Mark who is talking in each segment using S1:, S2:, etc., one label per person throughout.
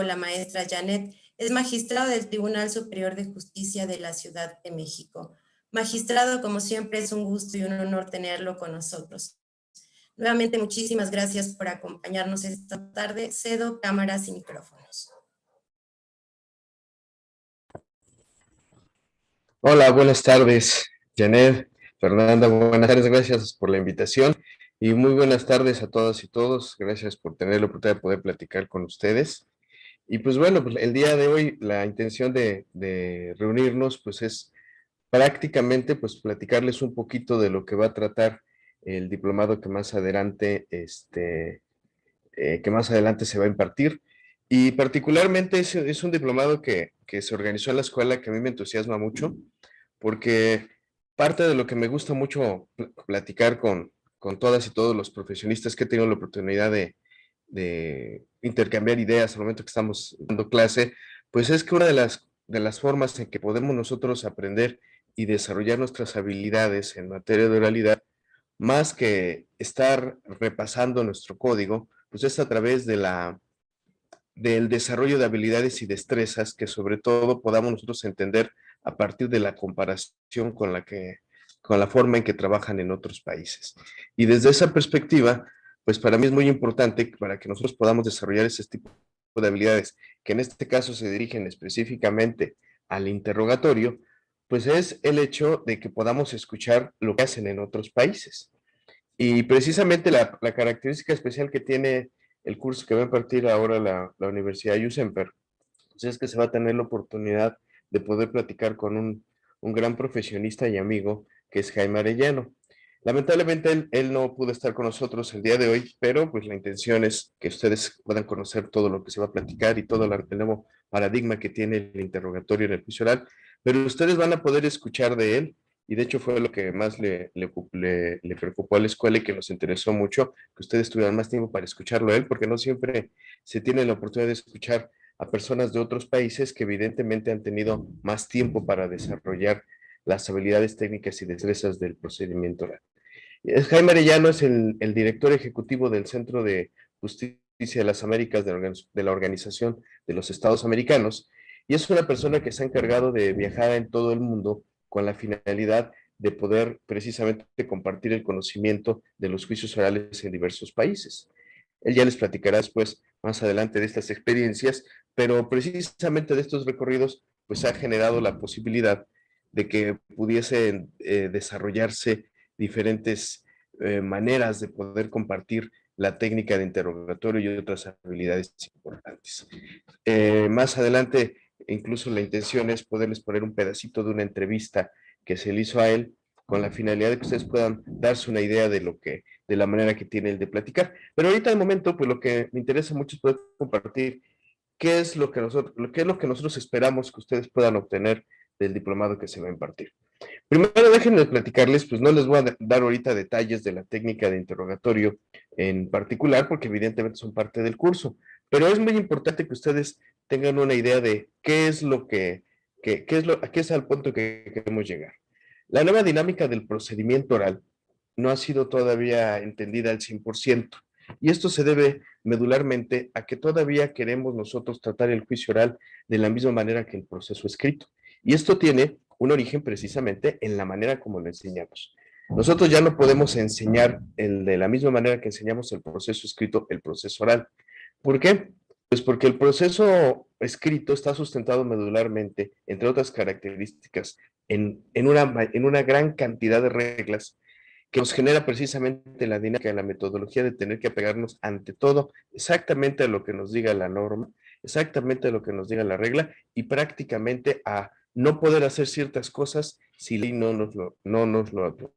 S1: la maestra Janet, es magistrado del Tribunal Superior de Justicia de la Ciudad de México. Magistrado, como siempre, es un gusto y un honor tenerlo con nosotros. Nuevamente, muchísimas gracias por acompañarnos esta tarde. Cedo cámaras y micrófonos.
S2: Hola, buenas tardes, Janet, Fernanda, buenas tardes, gracias por la invitación y muy buenas tardes a todas y todos, gracias por tener la oportunidad de poder platicar con ustedes. Y pues bueno, pues el día de hoy la intención de reunirnos pues es prácticamente pues platicarles un poquito de lo que va a tratar el diplomado que más adelante, que más adelante se va a impartir. Y particularmente es un diplomado que se organizó en la escuela que a mí me entusiasma mucho, porque parte de lo que me gusta mucho platicar con todas y todos los profesionistas que he tenido la oportunidad de intercambiar ideas al momento que estamos dando clase, pues es que una de las formas en que podemos nosotros aprender y desarrollar nuestras habilidades en materia de oralidad, más que estar repasando nuestro código, pues es a través del desarrollo de habilidades y destrezas que sobre todo podamos nosotros entender a partir de la comparación con la forma en que trabajan en otros países. Y desde esa perspectiva, pues para mí es muy importante para que nosotros podamos desarrollar ese tipo de habilidades, que en este caso se dirigen específicamente al interrogatorio, pues es el hecho de que podamos escuchar lo que hacen en otros países. Y precisamente la característica especial que tiene el curso que va a impartir ahora la Universidad USEMPER, pues es que se va a tener la oportunidad de poder platicar con un gran profesionista y amigo que es Jaime Arellano. Lamentablemente él no pudo estar con nosotros el día de hoy, pero pues la intención es que ustedes puedan conocer todo lo que se va a platicar y todo el nuevo paradigma que tiene el interrogatorio en el juicio oral, pero ustedes van a poder escuchar de él y de hecho fue lo que más le preocupó a la escuela y que nos interesó mucho, que ustedes tuvieran más tiempo para escucharlo a él, porque no siempre se tiene la oportunidad de escuchar a personas de otros países que evidentemente han tenido más tiempo para desarrollar las habilidades técnicas y destrezas del procedimiento oral. Jaime Arellano es el director ejecutivo del Centro de Justicia de las Américas de la Organización de los Estados Americanos y es una persona que se ha encargado de viajar en todo el mundo con la finalidad de poder precisamente compartir el conocimiento de los juicios orales en diversos países. Él ya les platicará después, más adelante, de estas experiencias, pero precisamente de estos recorridos, pues ha generado la posibilidad de que pudiesen desarrollarse diferentes maneras de poder compartir la técnica de interrogatorio y otras habilidades importantes. Más adelante, incluso la intención es poderles poner un pedacito de una entrevista que se le hizo a él con la finalidad de que ustedes puedan darse una idea de la manera que tiene él de platicar. Pero ahorita de momento, pues lo que me interesa mucho es poder compartir qué es qué es lo que nosotros esperamos que ustedes puedan obtener del diplomado que se va a impartir. Primero déjenme platicarles, pues no les voy a dar ahorita detalles de la técnica de interrogatorio en particular, porque evidentemente son parte del curso, pero es muy importante que ustedes tengan una idea de qué es lo qué es al punto que queremos llegar. La nueva dinámica del procedimiento oral no ha sido todavía entendida al 100%, y esto se debe medularmente a que todavía queremos nosotros tratar el juicio oral de la misma manera que el proceso escrito. Y esto tiene un origen precisamente en la manera como lo enseñamos. Nosotros ya no podemos enseñar de la misma manera que enseñamos el proceso escrito, el proceso oral. ¿Por qué? Pues porque el proceso escrito está sustentado medularmente, entre otras características, en una gran cantidad de reglas que nos genera precisamente la dinámica, la metodología de tener que apegarnos ante todo exactamente a lo que nos diga la norma, exactamente a lo que nos diga la regla y prácticamente a no poder hacer ciertas cosas si ley no nos lo aprueba.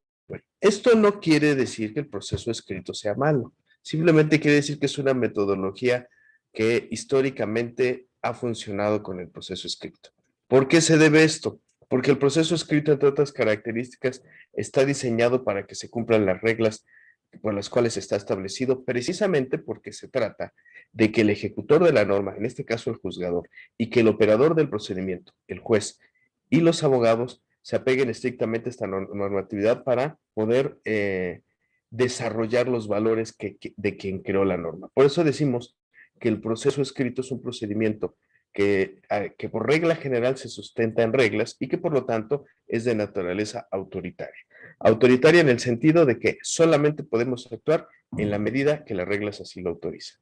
S2: Esto no quiere decir que el proceso escrito sea malo, simplemente quiere decir que es una metodología que históricamente ha funcionado con el proceso escrito. ¿Por qué se debe esto? Porque el proceso escrito, entre otras características, está diseñado para que se cumplan las reglas por las cuales está establecido, precisamente porque se trata de que el ejecutor de la norma, en este caso el juzgador, y que el operador del procedimiento, el juez y los abogados, se apeguen estrictamente a esta normatividad para poder desarrollar los valores de quien creó la norma. Por eso decimos que el proceso escrito es un procedimiento que por regla general se sustenta en reglas y que por lo tanto es de naturaleza autoritaria. Autoritaria en el sentido de que solamente podemos actuar en la medida que las reglas así lo autorizan.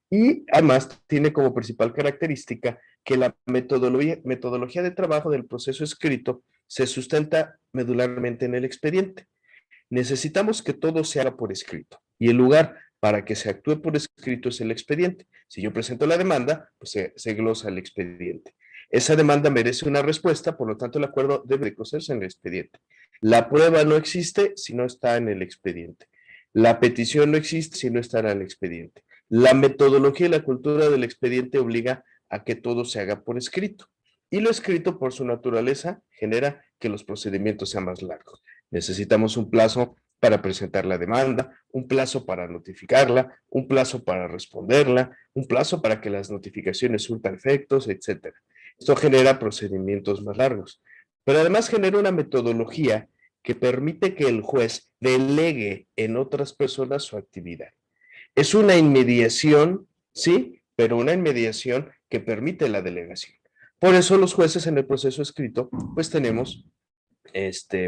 S2: Y además tiene como principal característica que la metodología de trabajo del proceso escrito se sustenta medularmente en el expediente. Necesitamos que todo se haga por escrito y el lugar para que se actúe por escrito es el expediente. Si yo presento la demanda, pues se glosa el expediente. Esa demanda merece una respuesta, por lo tanto el acuerdo debe de conocerse en el expediente. La prueba no existe si no está en el expediente. La petición no existe si no está en el expediente. La metodología y la cultura del expediente obliga a que todo se haga por escrito. Y lo escrito, por su naturaleza, genera que los procedimientos sean más largos. Necesitamos un plazo para presentar la demanda, un plazo para notificarla, un plazo para responderla, un plazo para que las notificaciones surtan efectos, etc. Esto genera procedimientos más largos. Pero además genera una metodología que permite que el juez delegue en otras personas su actividad. Es una inmediación, sí, pero una inmediación que permite la delegación. Por eso los jueces en el proceso escrito, pues tenemos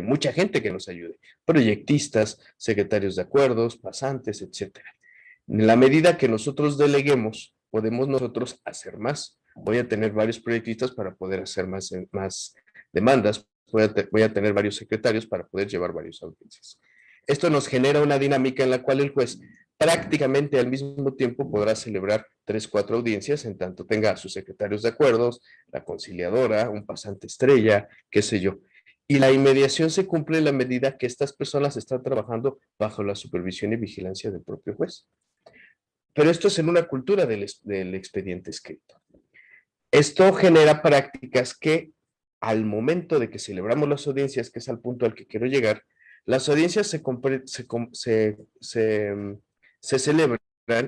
S2: mucha gente que nos ayude, proyectistas, secretarios de acuerdos, pasantes, etc. En la medida que nosotros deleguemos, podemos nosotros hacer más. Voy a tener varios proyectistas para poder hacer más demandas, voy a tener varios secretarios para poder llevar varias audiencias. Esto nos genera una dinámica en la cual el juez prácticamente al mismo tiempo podrá celebrar 3, 4 audiencias en tanto tenga a sus secretarios de acuerdos, la conciliadora, un pasante estrella, qué sé yo. Y la inmediación se cumple en la medida que estas personas están trabajando bajo la supervisión y vigilancia del propio juez. Pero esto es en una cultura del expediente escrito. Esto genera prácticas que al momento de que celebramos las audiencias, que es al punto al que quiero llegar, las audiencias se celebran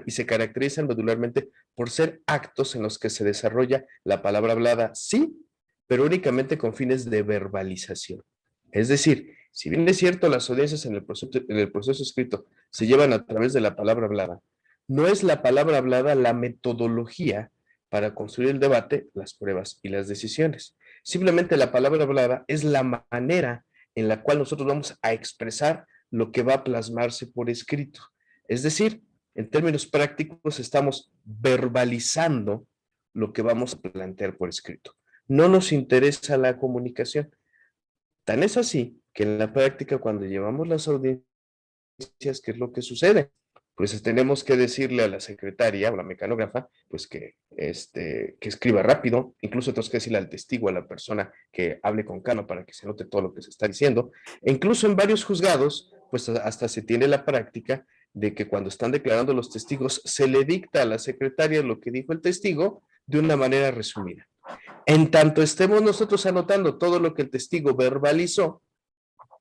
S2: y se caracterizan modularmente por ser actos en los que se desarrolla la palabra hablada, sí, pero únicamente con fines de verbalización. Es decir, si bien es cierto, las audiencias en el proceso escrito se llevan a través de la palabra hablada, no es la palabra hablada la metodología para construir el debate, las pruebas y las decisiones. Simplemente la palabra hablada es la manera en la cual nosotros vamos a expresar lo que va a plasmarse por escrito. Es decir, en términos prácticos estamos verbalizando lo que vamos a plantear por escrito. No nos interesa la comunicación. Tan es así que en la práctica, cuando llevamos las audiencias, ¿qué es lo que sucede? Pues tenemos que decirle a la secretaria o la mecanógrafa, pues que escriba rápido, incluso tenemos que decirle al testigo, a la persona que hable con calma para que se note todo lo que se está diciendo. E incluso en varios juzgados, pues hasta se tiene la práctica de que cuando están declarando los testigos, se le dicta a la secretaria lo que dijo el testigo de una manera resumida. En tanto estemos nosotros anotando todo lo que el testigo verbalizó,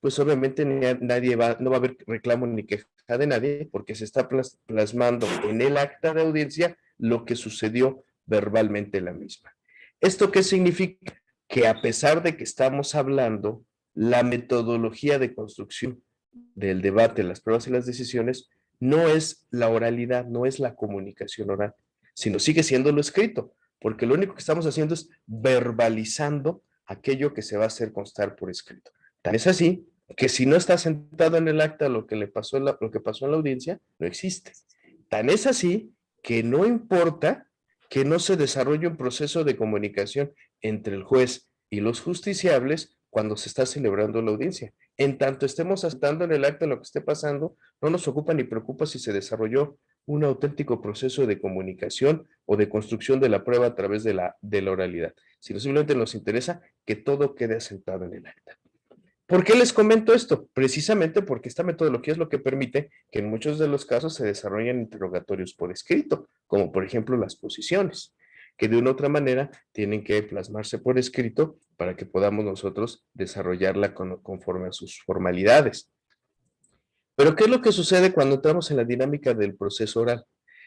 S2: pues obviamente no va a haber reclamo ni queja de nadie, porque se está plasmando en el acta de audiencia lo que sucedió verbalmente la misma. ¿Esto qué significa? Que a pesar de que estamos hablando, la metodología de construcción del debate, las pruebas y las decisiones, no es la oralidad, no es la comunicación oral, sino sigue siendo lo escrito, porque lo único que estamos haciendo es verbalizando aquello que se va a hacer constar por escrito. Tan es así que si no está sentado en el acta lo que pasó en la audiencia, no existe. Tan es así que no importa que no se desarrolle un proceso de comunicación entre el juez y los justiciables cuando se está celebrando la audiencia. En tanto estemos aceptando en el acta lo que esté pasando, no nos ocupa ni preocupa si se desarrolló un auténtico proceso de comunicación o de construcción de la prueba a través de la oralidad, sino simplemente nos interesa que todo quede asentado en el acta. ¿Por qué les comento esto? Precisamente porque esta metodología es lo que permite que en muchos de los casos se desarrollen interrogatorios por escrito, como por ejemplo las posiciones, que de una u otra manera tienen que plasmarse por escrito para que podamos nosotros desarrollarla conforme a sus formalidades. Pero ¿qué es lo que sucede cuando entramos en la dinámica del proceso oral?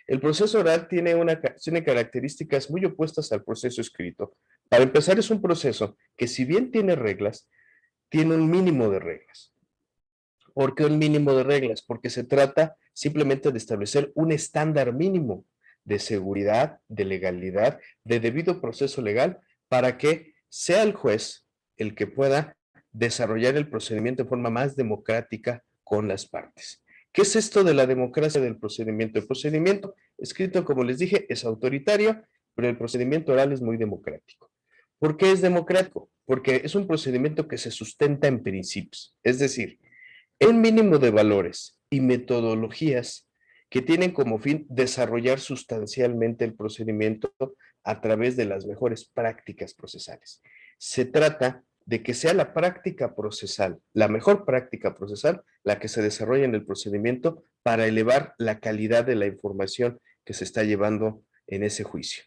S2: El proceso oral tiene características muy opuestas al proceso escrito. Para empezar, es un proceso que, si bien tiene reglas, tiene un mínimo de reglas. ¿Por qué un mínimo de reglas? Porque se trata simplemente de establecer un estándar mínimo de seguridad, de legalidad, de debido proceso legal, para que sea el juez el que pueda desarrollar el procedimiento de forma más democrática con las partes. ¿Qué es esto de la democracia del procedimiento? El procedimiento escrito, como les dije, es autoritario, pero el procedimiento oral es muy democrático. ¿Por qué es democrático? Porque es un procedimiento que se sustenta en principios, es decir, un mínimo de valores y metodologías que tienen como fin desarrollar sustancialmente el procedimiento a través de las mejores prácticas procesales. Se trata de que sea la práctica procesal, la mejor práctica procesal, la que se desarrolla en el procedimiento para elevar la calidad de la información que se está llevando en ese juicio.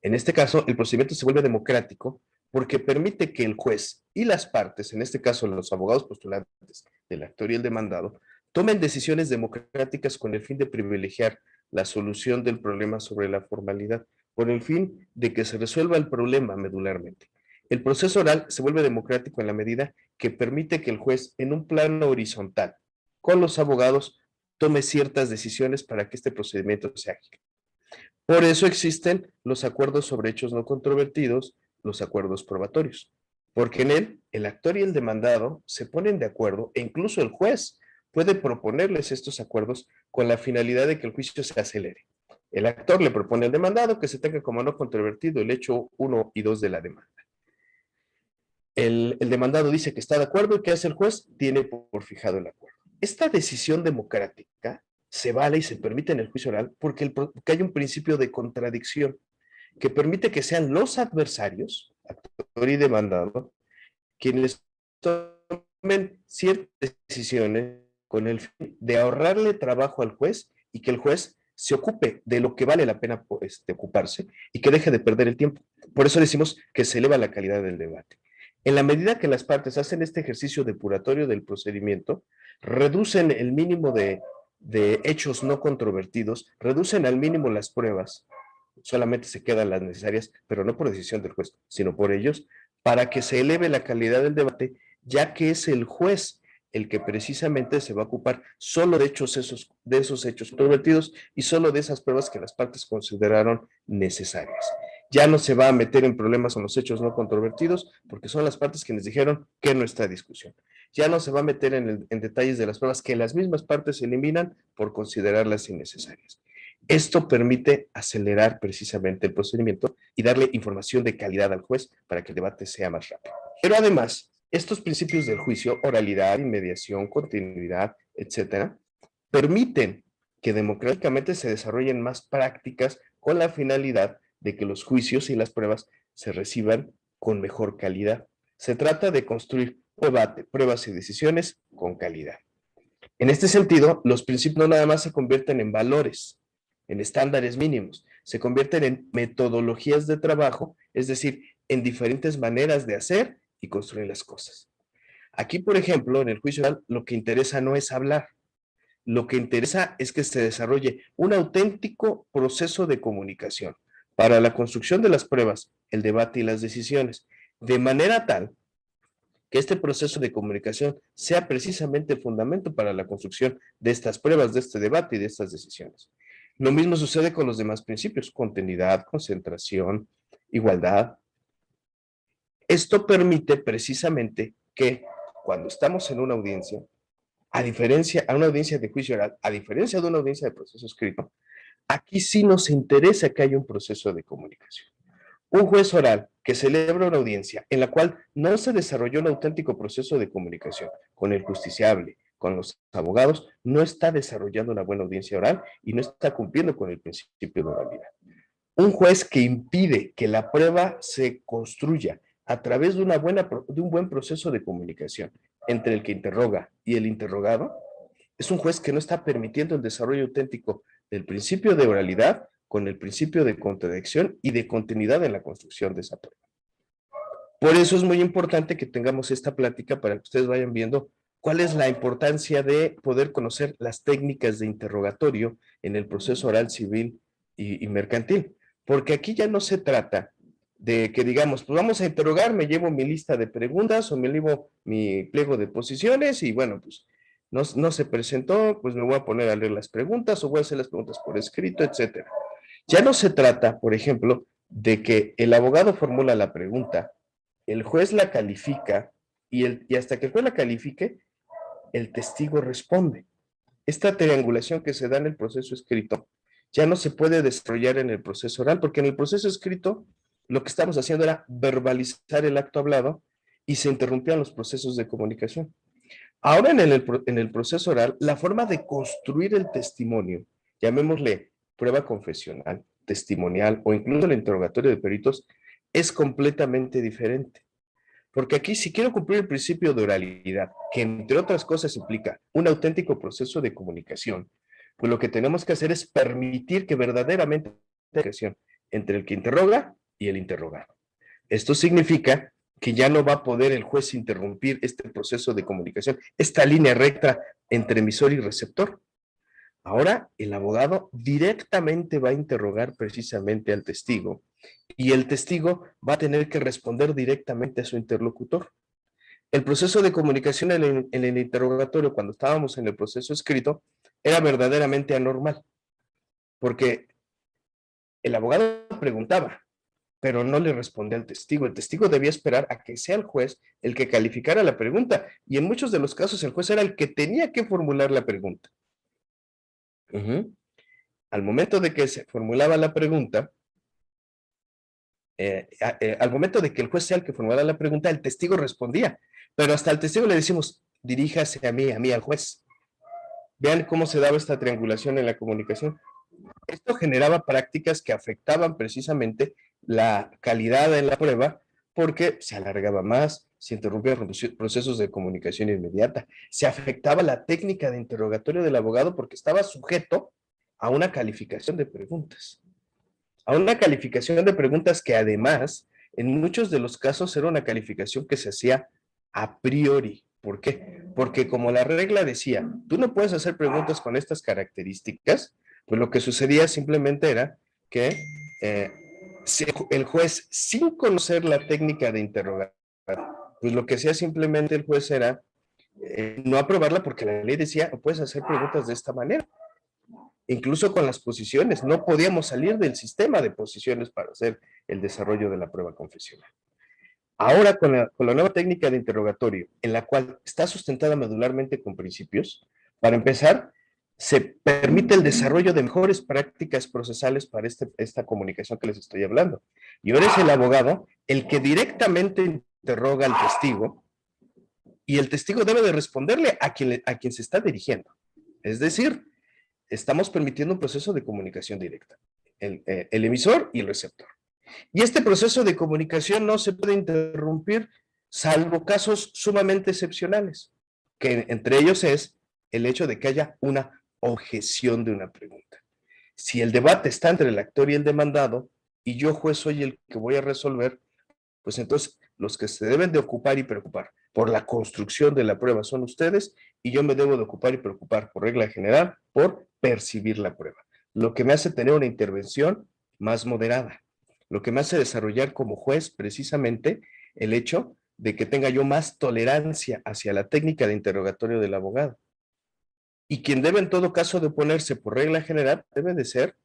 S2: En este caso, el procedimiento se vuelve democrático porque permite que el juez y las partes, en este caso los abogados postulantes del actor y el demandado, tomen decisiones democráticas con el fin de privilegiar la solución del problema sobre la formalidad, por el fin de que se resuelva el problema medularmente. El proceso oral se vuelve democrático en la medida que permite que el juez, en un plano horizontal, con los abogados, tome ciertas decisiones para que este procedimiento sea ágil. Por eso existen los acuerdos sobre hechos no controvertidos, los acuerdos probatorios, porque en él el actor y el demandado se ponen de acuerdo e incluso el juez puede proponerles estos acuerdos con la finalidad de que el juicio se acelere. El actor le propone al demandado que se tenga como no controvertido el hecho 1 y 2 de la demanda. El demandado dice que está de acuerdo y ¿qué hace el juez? Tiene por fijado el acuerdo. Esta decisión democrática se vale y se permite en el juicio oral porque hay un principio de contradicción que permite que sean los adversarios, actor y demandado, quienes tomen ciertas decisiones con el fin de ahorrarle trabajo al juez y que el juez se ocupe de lo que vale la pena ocuparse y que deje de perder el tiempo. Por eso decimos que se eleva la calidad del debate. En la medida que las partes hacen este ejercicio depuratorio del procedimiento, reducen el mínimo de hechos no controvertidos, reducen al mínimo las pruebas, solamente se quedan las necesarias, pero no por decisión del juez, sino por ellos, para que se eleve la calidad del debate, ya que es el juez el que precisamente se va a ocupar solo de esos hechos controvertidos y solo de esas pruebas que las partes consideraron necesarias. Ya no se va a meter en problemas con los hechos no controvertidos, porque son las partes quienes dijeron que no está discusión. Ya no se va a meter en detalles de las pruebas que las mismas partes eliminan por considerarlas innecesarias. Esto permite acelerar precisamente el procedimiento y darle información de calidad al juez para que el debate sea más rápido. Pero además, estos principios del juicio, oralidad, inmediación, continuidad, etcétera, permiten que democráticamente se desarrollen más prácticas con la finalidad de que los juicios y las pruebas se reciban con mejor calidad. Se trata de construir debate, pruebas y decisiones con calidad. En este sentido, los principios no nada más se convierten en valores, en estándares mínimos, se convierten en metodologías de trabajo, es decir, en diferentes maneras de hacer y construir las cosas. Aquí, por ejemplo, en el juicio oral, lo que interesa no es hablar, lo que interesa es que se desarrolle un auténtico proceso de comunicación para la construcción de las pruebas, el debate y las decisiones, de manera tal que este proceso de comunicación sea precisamente el fundamento para la construcción de estas pruebas, de este debate y de estas decisiones. Lo mismo sucede con los demás principios, continuidad, concentración, igualdad. Esto permite precisamente que cuando estamos en una audiencia, a una audiencia de juicio oral, a diferencia de una audiencia de proceso escrito, aquí sí nos interesa que haya un proceso de comunicación. Un juez oral que celebra una audiencia en la cual no se desarrolló un auténtico proceso de comunicación con el justiciable, con los abogados, no está desarrollando una buena audiencia oral y no está cumpliendo con el principio de oralidad. Un juez que impide que la prueba se construya a través de un buen proceso de comunicación entre el que interroga y el interrogado, es un juez que no está permitiendo el desarrollo auténtico del principio de oralidad con el principio de contradicción y de continuidad en la construcción de esa prueba. Por eso es muy importante que tengamos esta plática para que ustedes vayan viendo cuál es la importancia de poder conocer las técnicas de interrogatorio en el proceso oral civil y mercantil. Porque aquí ya no se trata de que digamos, pues vamos a interrogar, me llevo mi lista de preguntas o me llevo mi pliego de posiciones y bueno, pues no se presentó, pues me voy a poner a leer las preguntas o voy a hacer las preguntas por escrito, etcétera. Ya no se trata, por ejemplo, de que el abogado formula la pregunta, el juez la califica y hasta que el juez la califique, el testigo responde. Esta triangulación que se da en el proceso escrito ya no se puede desarrollar en el proceso oral, porque en el proceso escrito lo que estamos haciendo era verbalizar el acto hablado y se interrumpían los procesos de comunicación. Ahora en el proceso oral, la forma de construir el testimonio, llamémosle prueba confesional, testimonial o incluso el interrogatorio de peritos, es completamente diferente. Porque aquí, si quiero cumplir el principio de oralidad, que entre otras cosas implica un auténtico proceso de comunicación, pues lo que tenemos que hacer es permitir que verdaderamente haya comunicación entre el que interroga y el interrogado. Esto significa que ya no va a poder el juez interrumpir este proceso de comunicación, esta línea recta entre emisor y receptor. Ahora el abogado directamente va a interrogar precisamente al testigo y el testigo va a tener que responder directamente a su interlocutor. El proceso de comunicación en el interrogatorio, cuando estábamos en el proceso escrito, era verdaderamente anormal, porque el abogado preguntaba, pero no le respondía al testigo. El testigo debía esperar a que sea el juez el que calificara la pregunta, y en muchos de los casos el juez era el que tenía que formular la pregunta. Al momento de que se formulaba la pregunta, al momento de que el juez sea el que formulara la pregunta, el testigo respondía, pero hasta al testigo le decimos, diríjase a mí al juez. Vean cómo se daba esta triangulación en la comunicación. Esto generaba prácticas que afectaban precisamente la calidad en la prueba porque se alargaba más, se interrumpían procesos de comunicación inmediata, se afectaba la técnica de interrogatorio del abogado porque estaba sujeto a una calificación de preguntas. A una calificación de preguntas que además, en muchos de los casos, era una calificación que se hacía a priori. ¿Por qué? Porque como la regla decía, tú no puedes hacer preguntas con estas características, pues lo que sucedía simplemente era que el juez, sin conocer la técnica de interrogar, pues lo que hacía simplemente el juez era no aprobarla porque la ley decía, no puedes hacer preguntas de esta manera. Incluso con las posiciones, no podíamos salir del sistema de posiciones para hacer el desarrollo de la prueba confesional. Ahora, con la nueva técnica de interrogatorio, en la cual está sustentada medularmente con principios, para empezar, se permite el desarrollo de mejores prácticas procesales para esta comunicación que les estoy hablando. Y ahora es el abogado el que directamente interroga al testigo y el testigo debe de responderle a quien se está dirigiendo. Es decir, estamos permitiendo un proceso de comunicación directa, el emisor y el receptor. Y este proceso de comunicación no se puede interrumpir salvo casos sumamente excepcionales, que entre ellos es el hecho de que haya una objeción de una pregunta. Si el debate está entre el actor y el demandado, y yo juez soy el que voy a resolver, pues entonces los que se deben de ocupar y preocupar por la construcción de la prueba son ustedes, y yo me debo de ocupar y preocupar por regla general por percibir la prueba. Lo que me hace tener una intervención más moderada, lo que me hace desarrollar como juez precisamente el hecho de que tenga yo más tolerancia hacia la técnica de interrogatorio del abogado. Y quien debe en todo caso de oponerse por regla general debe de ser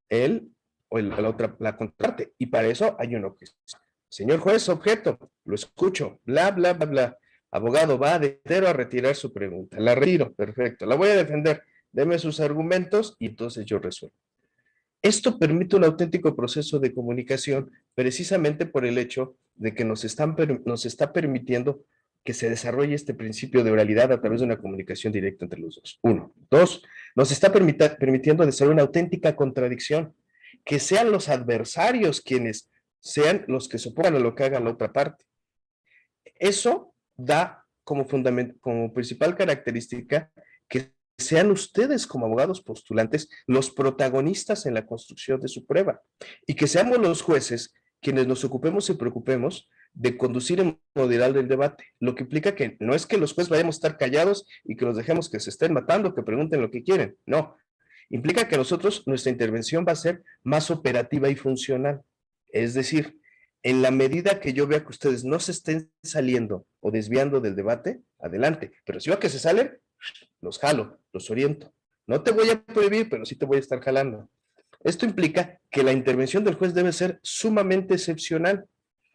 S2: él o la contraparte. Y para eso hay una objeción. Señor juez, objeto, lo escucho, bla, bla, bla, bla. Abogado, va de entero a retirar su pregunta. La retiro, perfecto. La voy a defender. Deme sus argumentos y entonces yo resuelvo. Esto permite un auténtico proceso de comunicación precisamente por el hecho de que nos está permitiendo que se desarrolle este principio de oralidad a través de una comunicación directa entre los dos. Uno. Dos, nos está permitiendo desarrollar una auténtica contradicción, que sean los adversarios quienes sean los que se opongan a lo que haga la otra parte. Eso da como principal característica que sean ustedes como abogados postulantes los protagonistas en la construcción de su prueba y que seamos los jueces quienes nos ocupemos y preocupemos de conducir en moderar el debate, lo que implica que no es que los jueces vayamos a estar callados y que los dejemos que se estén matando, que pregunten lo que quieren, no, implica que nosotros, nuestra intervención va a ser más operativa y funcional, es decir, en la medida que yo vea que ustedes no se estén saliendo o desviando del debate, adelante, pero si veo que se salen, los jalo, los oriento. No te voy a prohibir, pero sí te voy a estar jalando. Esto implica que la intervención del juez debe ser sumamente excepcional,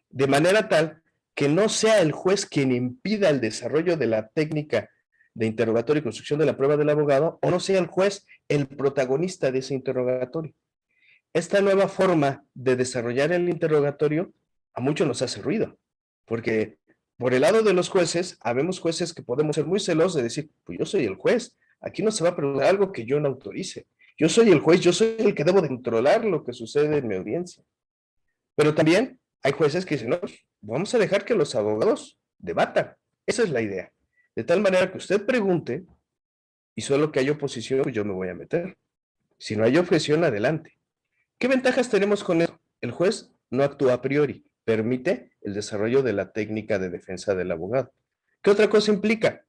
S2: de manera tal que no sea el juez quien impida el desarrollo de la técnica de interrogatorio y construcción de la prueba del abogado, o no sea el juez el protagonista de ese interrogatorio. Esta nueva forma de desarrollar el interrogatorio a muchos nos hace ruido, porque por el lado de los jueces, habemos jueces que podemos ser muy celosos de decir, pues yo soy el juez, aquí no se va a preguntar algo que yo no autorice. Yo soy el juez, yo soy el que debo de controlar lo que sucede en mi audiencia. Pero también hay jueces que dicen, no, vamos a dejar que los abogados debatan. Esa es la idea. De tal manera que usted pregunte y solo que haya oposición, pues yo me voy a meter. Si no hay objeción, adelante. ¿Qué ventajas tenemos con eso? El juez no actúa a priori, permite el desarrollo de la técnica de defensa del abogado. ¿Qué otra cosa implica?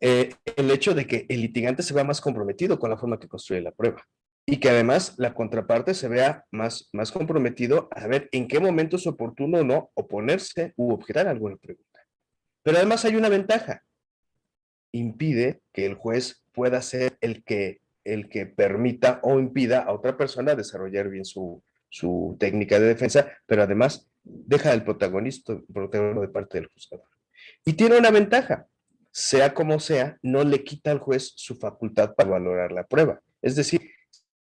S2: El hecho de que el litigante se vea más comprometido con la forma que construye la prueba y que además la contraparte se vea más comprometido a saber en qué momento es oportuno o no oponerse u objetar alguna pregunta. Pero además hay una ventaja. Impide que el juez pueda ser el que permita o impida a otra persona desarrollar bien su técnica de defensa, pero además deja el protagonismo de parte del juzgador. Y tiene una ventaja, sea como sea, no le quita al juez su facultad para valorar la prueba. Es decir,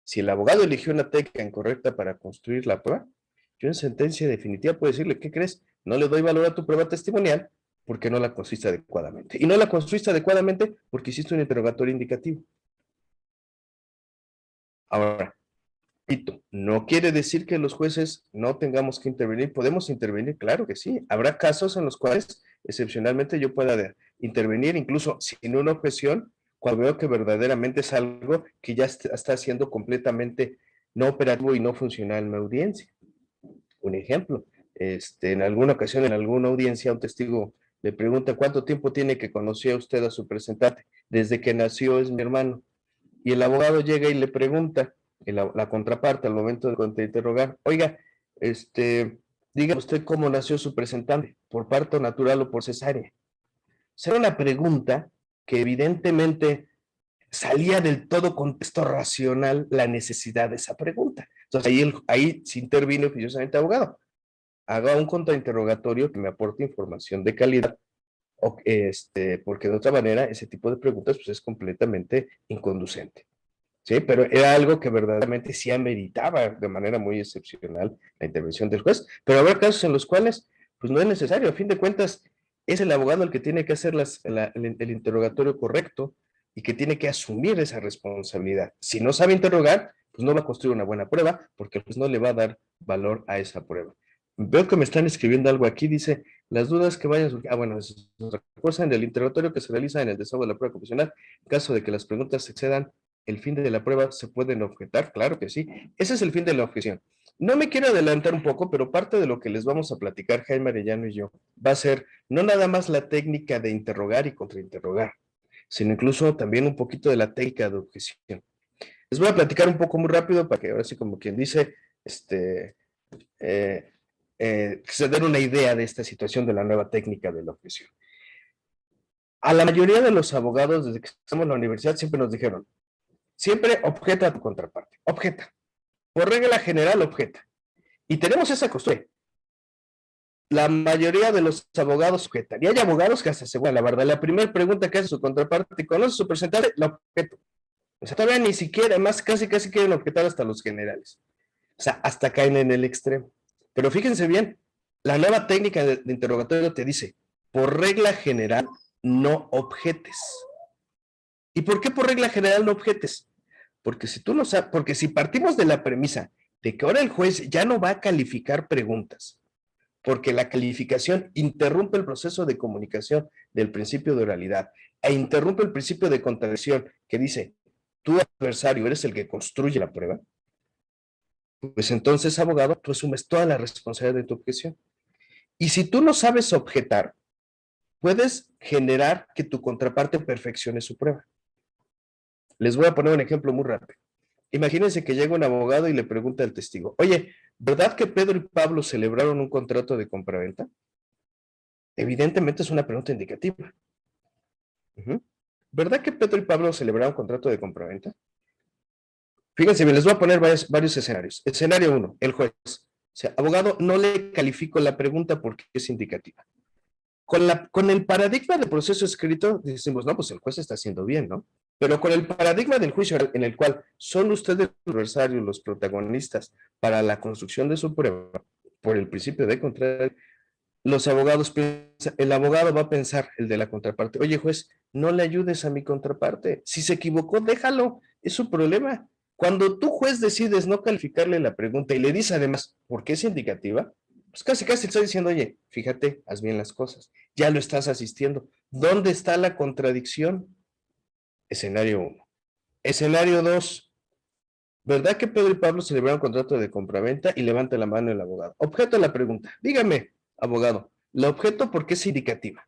S2: si el abogado eligió una técnica incorrecta para construir la prueba, yo en sentencia definitiva puedo decirle, ¿qué crees? No le doy valor a tu prueba testimonial porque no la construiste adecuadamente. Y no la construiste adecuadamente porque hiciste un interrogatorio indicativo. Ahora, no quiere decir que los jueces no tengamos que intervenir. ¿Podemos intervenir? Claro que sí. Habrá casos en los cuales excepcionalmente yo pueda intervenir incluso sin una objeción cuando veo que verdaderamente es algo que ya está siendo completamente no operativo y no funcional en mi audiencia. Un ejemplo, en alguna ocasión en alguna audiencia un testigo le pregunta cuánto tiempo tiene que conocía usted a su presentante. Desde que nació es mi hermano. Y el abogado llega y le pregunta, la contraparte al momento de interrogar, oiga, diga usted cómo nació su presentante, por parto natural o por cesárea. Será una pregunta que evidentemente salía del todo contexto racional la necesidad de esa pregunta. Entonces ahí se intervino oficiosamente el abogado. Haga un contrainterrogatorio que me aporte información de calidad, porque de otra manera ese tipo de preguntas pues, es completamente inconducente. Sí, pero era algo que verdaderamente sí ameritaba de manera muy excepcional la intervención del juez, pero habrá casos en los cuales pues no es necesario, a fin de cuentas es el abogado el que tiene que hacer el interrogatorio correcto y que tiene que asumir esa responsabilidad. Si no sabe interrogar, pues no va a construir una buena prueba porque pues no le va a dar valor a esa prueba. Veo que me están escribiendo algo aquí, dice, las dudas que vayan a surgir, bueno, es otra cosa, en el interrogatorio que se realiza en el desahogo de la prueba confesional, en caso de que las preguntas excedan el fin de la prueba, ¿se pueden objetar? Claro que sí. Ese es el fin de la objeción. No me quiero adelantar un poco, pero parte de lo que les vamos a platicar Jaime Arellano y yo va a ser no nada más la técnica de interrogar y contrainterrogar, sino incluso también un poquito de la técnica de objeción. Les voy a platicar un poco muy rápido para que ahora sí, como quien dice, se den una idea de esta situación de la nueva técnica de la objeción. A la mayoría de los abogados, desde que estamos en la universidad, siempre nos dijeron, siempre objeta a tu contraparte, objeta. Por regla general, objeta. Y tenemos esa costumbre. La mayoría de los abogados objetan. Y hay abogados que hasta se la verdad. La primera pregunta que hace su contraparte, ¿conoce su presentante? La objeto. O sea, todavía ni siquiera, más casi quieren objetar hasta los generales. O sea, hasta caen en el extremo. Pero fíjense bien, la nueva técnica de interrogatorio te dice, por regla general, no objetes. ¿Y por qué por regla general no objetes? Porque si tú no sabes, porque si partimos de la premisa de que ahora el juez ya no va a calificar preguntas, porque la calificación interrumpe el proceso de comunicación del principio de oralidad e interrumpe el principio de contradicción que dice, tu adversario eres el que construye la prueba, pues entonces, abogado, tú asumes toda la responsabilidad de tu objeción. Y si tú no sabes objetar, puedes generar que tu contraparte perfeccione su prueba. Les voy a poner un ejemplo muy rápido. Imagínense que llega un abogado y le pregunta al testigo, oye, ¿verdad que Pedro y Pablo celebraron un contrato de compraventa? Evidentemente es una pregunta indicativa. ¿Verdad que Pedro y Pablo celebraron un contrato de compraventa? Fíjense bien, les voy a poner varios escenarios. Escenario 1, el juez. O sea, abogado, no le califico la pregunta porque es indicativa. Con el paradigma del proceso escrito, decimos, no, pues el juez está haciendo bien, ¿no? Pero con el paradigma del juicio en el cual son ustedes los adversarios, los protagonistas para la construcción de su prueba, por el principio de contrario, los abogados piensan, el abogado va a pensar, el de la contraparte, oye juez, no le ayudes a mi contraparte, si se equivocó, déjalo, es su problema. Cuando tú juez decides no calificarle la pregunta y le dices además, ¿por qué es indicativa? Pues casi casi estoy diciendo, oye, fíjate, haz bien las cosas, ya lo estás asistiendo. ¿Dónde está la contradicción? Escenario 1. Escenario 2. ¿Verdad que Pedro y Pablo celebraron contrato de compraventa? Y levanta la mano el abogado. Objeto de la pregunta. Dígame, abogado, ¿la objeto por qué es indicativa?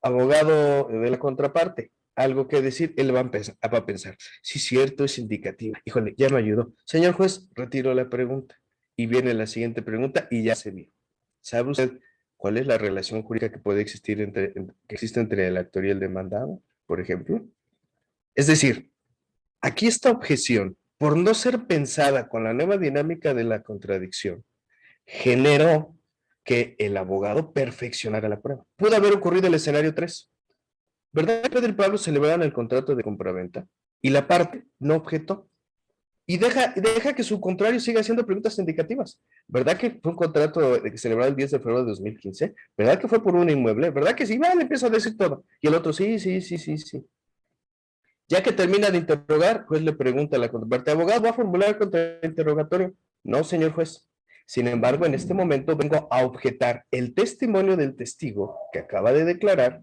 S2: Abogado de la contraparte. Algo que decir, él va a pensar. Sí, cierto, es indicativa. Híjole, ya me ayudó. Señor juez, retiro la pregunta. Y viene la siguiente pregunta y ya se vio. ¿Sabe usted cuál es la relación jurídica que puede existir que existe entre el actor y el demandado, por ejemplo? Es decir, aquí esta objeción, por no ser pensada con la nueva dinámica de la contradicción, generó que el abogado perfeccionara la prueba. Pudo haber ocurrido el escenario 3. ¿Verdad que Pedro y Pablo celebraron el contrato de compraventa? Y la parte no objetó. Y deja que su contrario siga haciendo preguntas indicativas. ¿Verdad que fue un contrato que celebrado el 10 de febrero de 2015? ¿Verdad que fue por un inmueble? ¿Verdad que sí? Vale, empieza a decir todo. Y el otro, sí, sí, sí, sí, sí. Ya que termina de interrogar, juez le pregunta a la contraparte, abogado, ¿va a formular el contrainterrogatorio? No, señor juez. Sin embargo, en este momento vengo a objetar el testimonio del testigo que acaba de declarar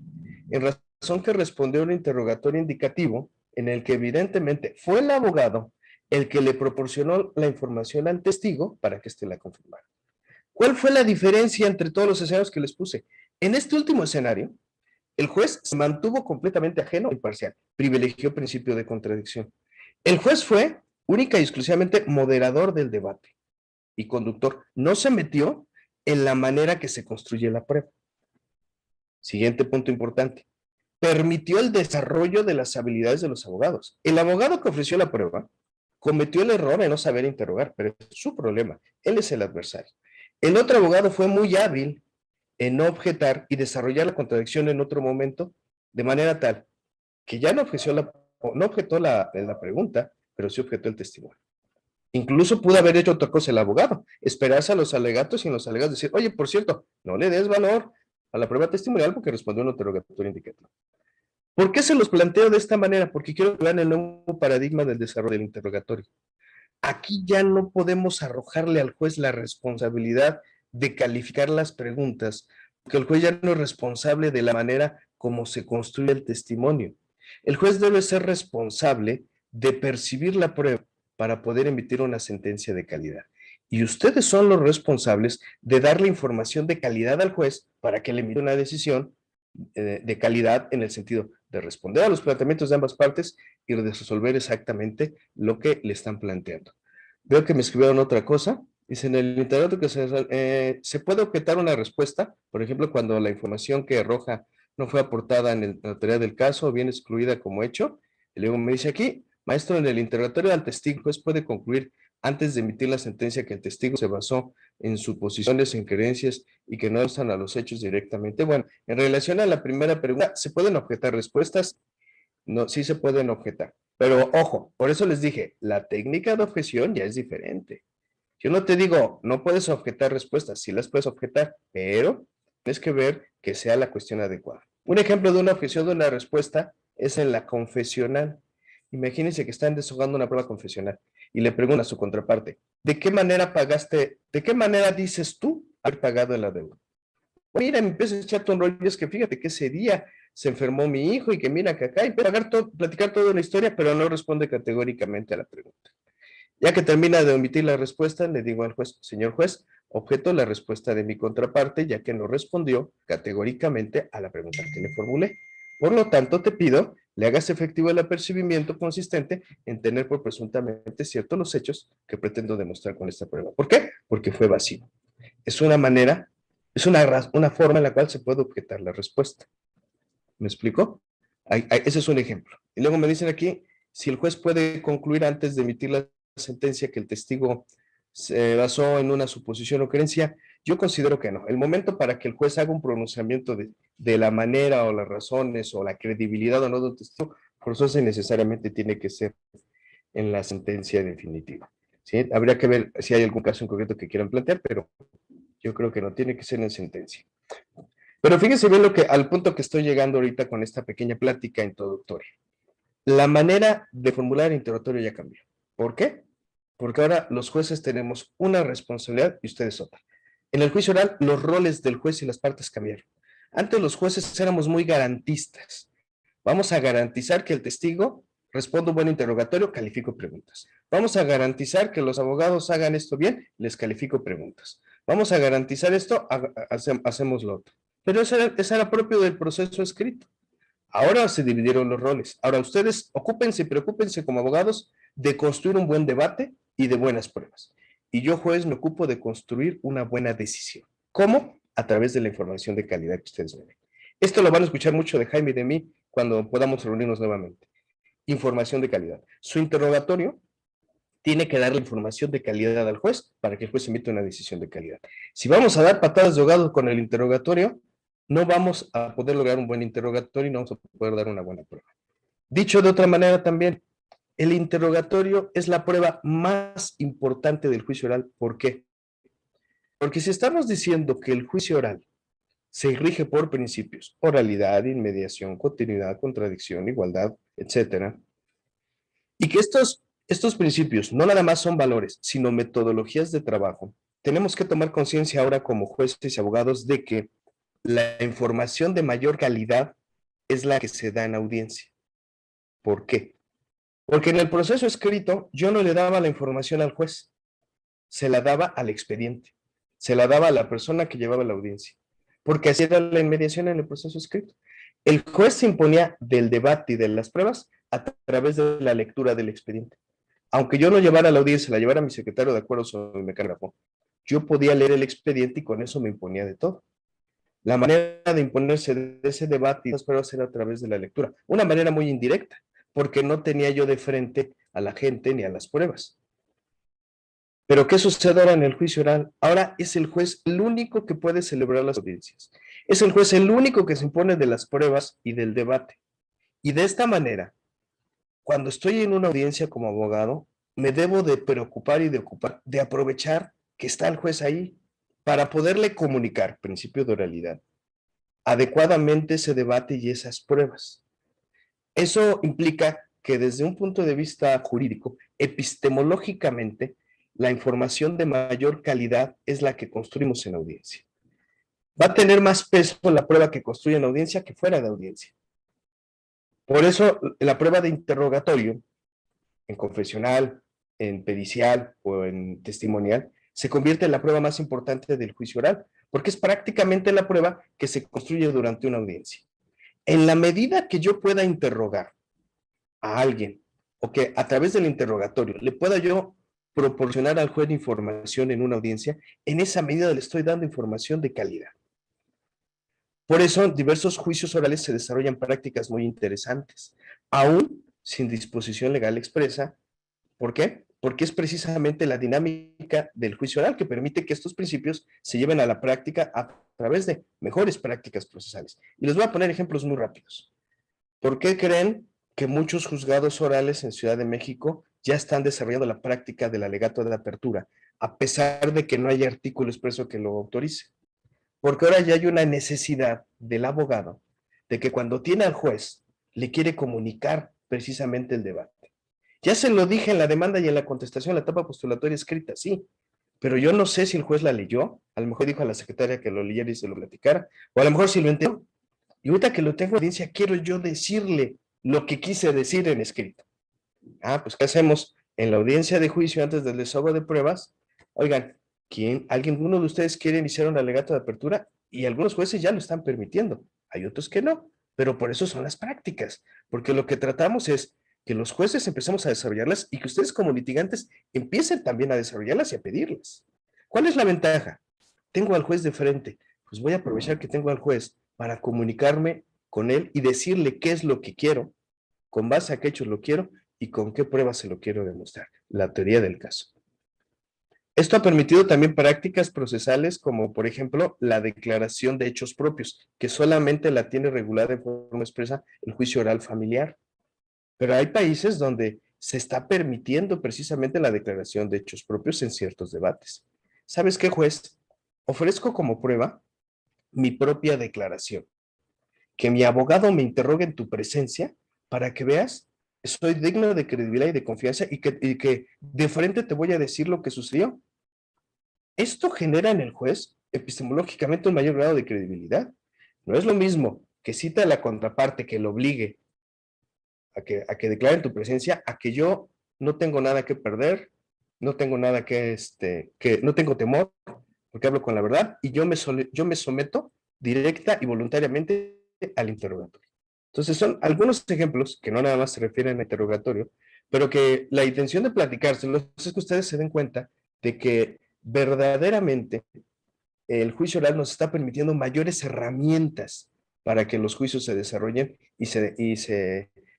S2: en razón que respondió a un interrogatorio indicativo en el que evidentemente fue el abogado el que le proporcionó la información al testigo para que éste la confirmara. ¿Cuál fue la diferencia entre todos los escenarios que les puse? En este último escenario, el juez se mantuvo completamente ajeno e imparcial, privilegió el principio de contradicción. El juez fue única y exclusivamente moderador del debate y conductor. No se metió en la manera que se construye la prueba. Siguiente punto importante. Permitió el desarrollo de las habilidades de los abogados. El abogado que ofreció la prueba cometió el error de no saber interrogar, pero es su problema. Él es el adversario. El otro abogado fue muy hábil en no objetar y desarrollar la contradicción en otro momento, de manera tal que ya no objetó la pregunta, pero sí objetó el testimonio. Incluso pudo haber hecho otra cosa el abogado, esperarse a los alegatos y en los alegatos decir, oye, por cierto, no le des valor a la prueba testimonial porque respondió un interrogatorio indicativo. ¿Por qué se los planteo de esta manera? Porque quiero que vean el nuevo paradigma del desarrollo del interrogatorio. Aquí ya no podemos arrojarle al juez la responsabilidad de calificar las preguntas, porque el juez ya no es responsable de la manera como se construye el testimonio. El juez debe ser responsable de percibir la prueba para poder emitir una sentencia de calidad. Y ustedes son los responsables de darle información de calidad al juez para que le emita una decisión de calidad en el sentido de responder a los planteamientos de ambas partes y de resolver exactamente lo que le están planteando. Veo que me escribieron otra cosa. Dice, en el interrogatorio que se puede objetar una respuesta, por ejemplo, cuando la información que arroja no fue aportada en la teoría del caso o bien excluida como hecho. Y luego me dice aquí, maestro, en el interrogatorio al testigo, juez puede concluir antes de emitir la sentencia que el testigo se basó en suposiciones, en creencias y que no están a los hechos directamente. Bueno, en relación a la primera pregunta, ¿se pueden objetar respuestas? No, sí se pueden objetar. Pero ojo, por eso les dije, la técnica de objeción ya es diferente. Yo no te digo, no puedes objetar respuestas, sí las puedes objetar, pero tienes que ver que sea la cuestión adecuada. Un ejemplo de una objeción de una respuesta es en la confesional. Imagínense que están deshogando una prueba confesional y le preguntan a su contraparte, ¿de qué manera pagaste, de qué manera dices tú haber pagado la deuda? Mira, me empieza a echar un rollo, es que fíjate que ese día se enfermó mi hijo y que mira que acá, y platicar toda la historia, pero no responde categóricamente a la pregunta. Ya que termina de omitir la respuesta, le digo al juez, señor juez, objeto la respuesta de mi contraparte, ya que no respondió categóricamente a la pregunta que le formulé. Por lo tanto, te pido, le hagas efectivo el apercibimiento consistente en tener por presuntamente ciertos los hechos que pretendo demostrar con esta prueba. ¿Por qué? Porque fue vacío. Es una manera, es una forma en la cual se puede objetar la respuesta. ¿Me explico? Ese es un ejemplo. Y luego me dicen aquí, si el juez puede concluir antes de emitir la sentencia que el testigo se basó en una suposición o creencia, yo considero que no. El momento para que el juez haga un pronunciamiento de la manera o las razones o la credibilidad o no de un testigo, forzosa y necesariamente tiene que ser en la sentencia definitiva. ¿Sí? Habría que ver si hay algún caso en concreto que quieran plantear, pero yo creo que no tiene que ser en sentencia. Pero fíjense bien al punto que estoy llegando ahorita con esta pequeña plática introductoria. La manera de formular el interrogatorio ya cambió. ¿Por qué? Porque ahora los jueces tenemos una responsabilidad y ustedes otra. En el juicio oral, los roles del juez y las partes cambiaron. Antes los jueces éramos muy garantistas. Vamos a garantizar que el testigo responda un buen interrogatorio, califico preguntas. Vamos a garantizar que los abogados hagan esto bien, les califico preguntas. Vamos a garantizar esto, hacemos lo otro. Pero eso era propio del proceso escrito. Ahora se dividieron los roles. Ahora ustedes ocúpense y preocúpense como abogados de construir un buen debate y de buenas pruebas. Y yo, juez, me ocupo de construir una buena decisión. ¿Cómo? A través de la información de calidad que ustedes me den. Esto lo van a escuchar mucho de Jaime y de mí cuando podamos reunirnos nuevamente. Información de calidad. Su interrogatorio tiene que darle información de calidad al juez para que el juez emita una decisión de calidad. Si vamos a dar patadas de ahogado con el interrogatorio, no vamos a poder lograr un buen interrogatorio y no vamos a poder dar una buena prueba. Dicho de otra manera también, el interrogatorio es la prueba más importante del juicio oral. ¿Por qué? Porque si estamos diciendo que el juicio oral se rige por principios, oralidad, inmediación, continuidad, contradicción, igualdad, etcétera, y que estos principios no nada más son valores, sino metodologías de trabajo, tenemos que tomar conciencia ahora como jueces y abogados de que la información de mayor calidad es la que se da en audiencia. ¿Por qué? Porque en el proceso escrito yo no le daba la información al juez, se la daba al expediente, se la daba a la persona que llevaba la audiencia, porque así era la inmediación en el proceso escrito. El juez se imponía del debate y de las pruebas a través de la lectura del expediente. Aunque yo no llevara la audiencia, la llevara a mi secretario de acuerdo sobre el mecágrafo, yo podía leer el expediente y con eso me imponía de todo. La manera de imponerse de ese debate y las pruebas era a través de la lectura. Una manera muy indirecta, porque no tenía yo de frente a la gente ni a las pruebas. Pero ¿qué sucede ahora en el juicio oral? Ahora es el juez el único que puede celebrar las audiencias. Es el juez el único que se impone de las pruebas y del debate. Y de esta manera, cuando estoy en una audiencia como abogado, me debo de preocupar y de aprovechar que está el juez ahí para poderle comunicar, principio de oralidad, adecuadamente ese debate y esas pruebas. Eso implica que desde un punto de vista jurídico, epistemológicamente, la información de mayor calidad es la que construimos en audiencia. Va a tener más peso la prueba que construye en audiencia que fuera de audiencia. Por eso, la prueba de interrogatorio, en confesional, en pericial o en testimonial, se convierte en la prueba más importante del juicio oral, porque es prácticamente la prueba que se construye durante una audiencia. En la medida que yo pueda interrogar a alguien o que a través del interrogatorio le pueda yo proporcionar al juez información en una audiencia, en esa medida le estoy dando información de calidad. Por eso, en diversos juicios orales se desarrollan prácticas muy interesantes, aún sin disposición legal expresa. ¿Por qué? Porque es precisamente la dinámica del juicio oral que permite que estos principios se lleven a la práctica a través de mejores prácticas procesales. Y les voy a poner ejemplos muy rápidos. ¿Por qué creen que muchos juzgados orales en Ciudad de México ya están desarrollando la práctica del alegato de apertura, a pesar de que no hay artículo expreso que lo autorice? Porque ahora ya hay una necesidad del abogado de que cuando tiene al juez, le quiere comunicar precisamente el debate. Ya se lo dije en la demanda y en la contestación, en la etapa postulatoria escrita, sí, pero yo no sé si el juez la leyó, a lo mejor dijo a la secretaria que lo leyera y se lo platicara, o a lo mejor si lo entendió. Y ahorita que lo tengo en audiencia, quiero yo decirle lo que quise decir en escrito. Pues ¿qué hacemos? En la audiencia de juicio, antes del desahogo de pruebas, oigan, uno de ustedes quiere iniciar un alegato de apertura? Y algunos jueces ya lo están permitiendo, hay otros que no, pero por eso son las prácticas, porque lo que tratamos es que los jueces empecemos a desarrollarlas y que ustedes como litigantes empiecen también a desarrollarlas y a pedirlas. ¿Cuál es la ventaja? Tengo al juez de frente, pues voy a aprovechar que tengo al juez para comunicarme con él y decirle qué es lo que quiero, con base a qué hechos lo quiero, ¿Y con qué pruebas se lo quiero demostrar? La teoría del caso. Esto ha permitido también prácticas procesales como, por ejemplo, la declaración de hechos propios, que solamente la tiene regulada de forma expresa el juicio oral familiar. Pero hay países donde se está permitiendo precisamente la declaración de hechos propios en ciertos debates. ¿Sabes qué, juez? Ofrezco como prueba mi propia declaración. Que mi abogado me interrogue en tu presencia para que veas, soy digno de credibilidad y de confianza y que de frente te voy a decir lo que sucedió. Esto genera en el juez epistemológicamente un mayor grado de credibilidad. No es lo mismo que cita a la contraparte que lo obligue a que declare en tu presencia, a que yo no tengo nada que perder, no tengo nada que no tengo temor, porque hablo con la verdad, y yo me someto directa y voluntariamente al interrogatorio. Entonces son algunos ejemplos que no nada más se refieren al interrogatorio, pero que la intención de platicárselos es que ustedes se den cuenta de que verdaderamente el juicio oral nos está permitiendo mayores herramientas para que los juicios se desarrollen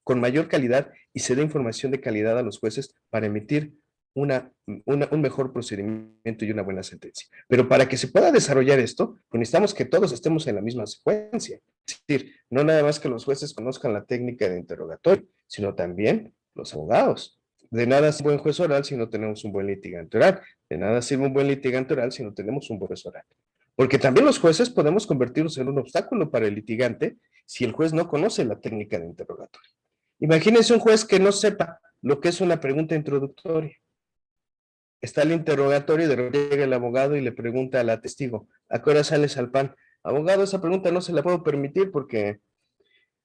S2: con mayor calidad y se dé información de calidad a los jueces para emitir un mejor procedimiento y una buena sentencia. Pero para que se pueda desarrollar esto, pues necesitamos que todos estemos en la misma secuencia. Es decir, no nada más que los jueces conozcan la técnica de interrogatorio, sino también los abogados. De nada sirve un buen juez oral si no tenemos un buen litigante oral. De nada sirve un buen litigante oral si no tenemos un buen juez oral. Porque también los jueces podemos convertirnos en un obstáculo para el litigante si el juez no conoce la técnica de interrogatorio. Imagínense un juez que no sepa lo que es una pregunta introductoria. Está el interrogatorio y de repente llega el abogado y le pregunta a la testigo, ¿a qué hora sales al PAN? Abogado, esa pregunta no se la puedo permitir porque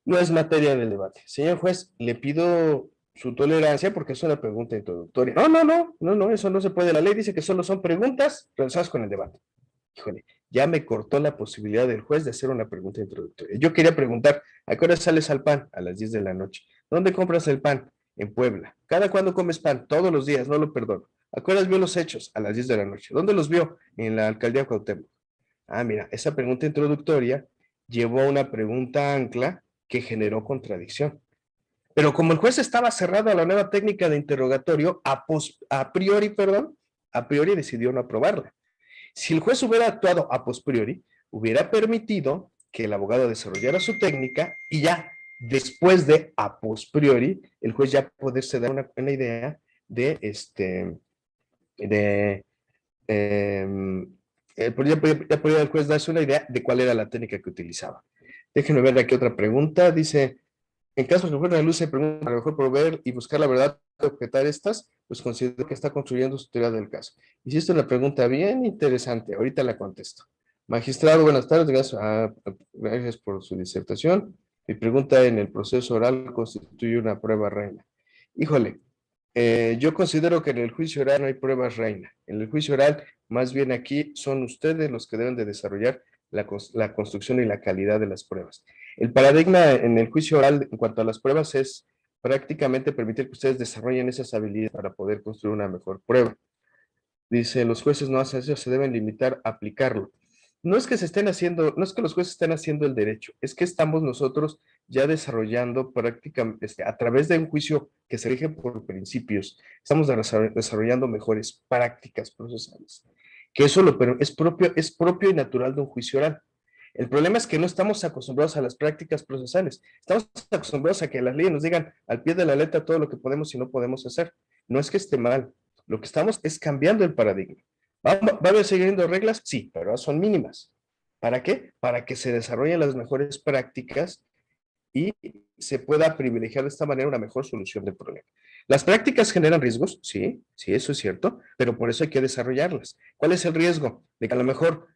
S2: no es materia del debate. Señor juez, le pido su tolerancia porque es una pregunta introductoria. No, eso no se puede. La ley dice que solo son preguntas relacionadas con el debate. Híjole, ya me cortó la posibilidad del juez de hacer una pregunta introductoria. Yo quería preguntar, ¿a qué hora sales al PAN? A las 10 de la noche. ¿Dónde compras el pan? En Puebla. ¿Cada cuándo comes pan? Todos los días, no lo perdono. ¿A qué horas vio los hechos? A las 10 de la noche. ¿Dónde los vio? En la alcaldía Cuauhtémoc. Ah, mira, esa pregunta introductoria llevó a una pregunta ancla que generó contradicción. Pero como el juez estaba cerrado a la nueva técnica de interrogatorio, a priori decidió no aprobarla. Si el juez hubiera actuado a posteriori, hubiera permitido que el abogado desarrollara su técnica y ya después de a posteriori, el juez ya poderse dar una idea de ya podía el juez darse una idea de cuál era la técnica que utilizaba. Déjenme ver aquí otra pregunta. Dice, en caso de que el juez realice se pregunta, a lo mejor por ver y buscar la verdad, objetar estas, pues considero que está construyendo su teoría del caso. Hiciste una pregunta bien interesante, ahorita la contesto. Magistrado, buenas tardes, gracias por su disertación. Mi pregunta en el proceso oral constituye una prueba reina. Híjole, yo considero que en el juicio oral no hay pruebas reina. En el juicio oral, más bien aquí son ustedes los que deben de desarrollar la construcción y la calidad de las pruebas. El paradigma en el juicio oral en cuanto a las pruebas es prácticamente permitir que ustedes desarrollen esas habilidades para poder construir una mejor prueba. Dice, los jueces no hacen eso, se deben limitar a aplicarlo. No es que no es que los jueces estén haciendo el derecho, es que estamos nosotros ya desarrollando prácticamente, a través de un juicio que se rige por principios, estamos desarrollando mejores prácticas procesales. Que eso es propio y natural de un juicio oral. El problema es que no estamos acostumbrados a las prácticas procesales. Estamos acostumbrados a que las leyes nos digan al pie de la letra todo lo que podemos y no podemos hacer. No es que esté mal. Lo que estamos es cambiando el paradigma. ¿Va a haber siguiendo reglas? Sí, pero son mínimas. ¿Para qué? Para que se desarrollen las mejores prácticas y se pueda privilegiar de esta manera una mejor solución del problema. ¿Las prácticas generan riesgos? Sí, eso es cierto, pero por eso hay que desarrollarlas. ¿Cuál es el riesgo? De que a lo mejor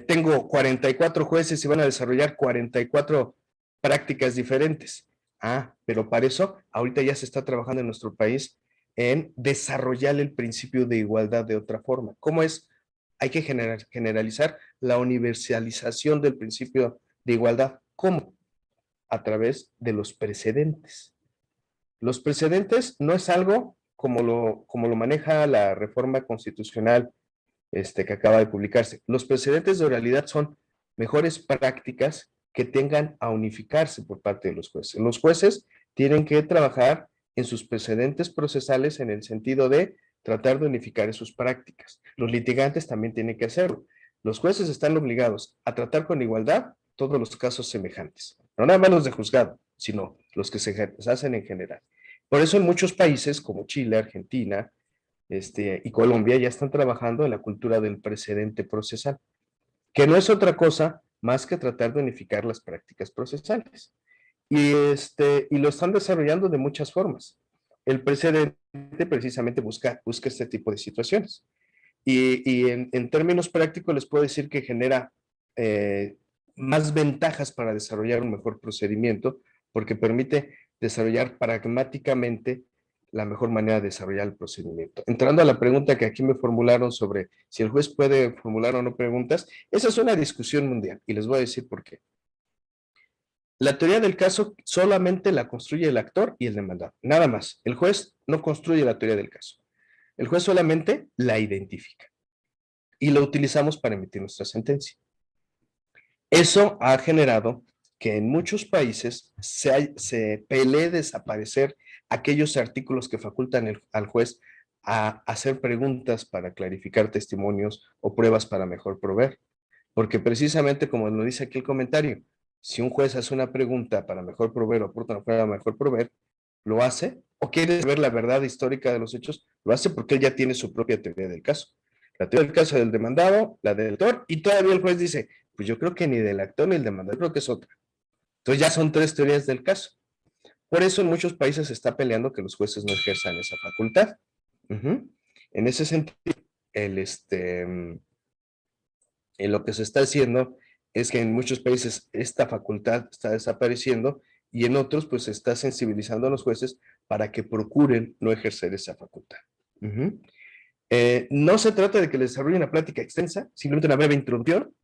S2: tengo 44 jueces y van a desarrollar 44 prácticas diferentes. Ah, pero para eso ahorita ya se está trabajando en nuestro país en desarrollar el principio de igualdad de otra forma. ¿Cómo es? Hay que generalizar la universalización del principio de igualdad. ¿Cómo? A través de los precedentes. Los precedentes no es algo como lo maneja la reforma constitucional que acaba de publicarse. Los precedentes de oralidad son mejores prácticas que tengan a unificarse por parte de los jueces. Los jueces tienen que trabajar en sus precedentes procesales en el sentido de tratar de unificar sus prácticas. Los litigantes también tienen que hacerlo. Los jueces están obligados a tratar con igualdad todos los casos semejantes. No nada más los de juzgado, sino los que se hacen en general. Por eso en muchos países como Chile, Argentina, y Colombia ya están trabajando en la cultura del precedente procesal, que no es otra cosa más que tratar de unificar las prácticas procesales. Y lo están desarrollando de muchas formas. El precedente precisamente busca este tipo de situaciones. Y en términos prácticos les puedo decir que genera más ventajas para desarrollar un mejor procedimiento, porque permite desarrollar pragmáticamente la mejor manera de desarrollar el procedimiento. Entrando a la pregunta que aquí me formularon sobre si el juez puede formular o no preguntas, esa es una discusión mundial y les voy a decir por qué. La teoría del caso solamente la construye el actor y el demandado, nada más. El juez no construye la teoría del caso. El juez solamente la identifica y lo utilizamos para emitir nuestra sentencia. Eso ha generado que en muchos países se pelee desaparecer aquellos artículos que facultan al juez a hacer preguntas para clarificar testimonios o pruebas para mejor proveer. Porque precisamente como lo dice aquí el comentario, si un juez hace una pregunta para mejor proveer o aporta una prueba para mejor proveer, lo hace o quiere saber la verdad histórica de los hechos, lo hace porque él ya tiene su propia teoría del caso. La teoría del caso del demandado, la del actor, y todavía el juez dice, pues yo creo que ni del actor ni del demandado, creo que es otra. Entonces ya son 3 teorías del caso. Por eso en muchos países se está peleando que los jueces no ejerzan esa facultad. En ese sentido, en lo que se está haciendo es que en muchos países esta facultad está desapareciendo y en otros pues se está sensibilizando a los jueces para que procuren no ejercer esa facultad. No se trata de que les desarrolle una plática extensa, simplemente una breve introducción.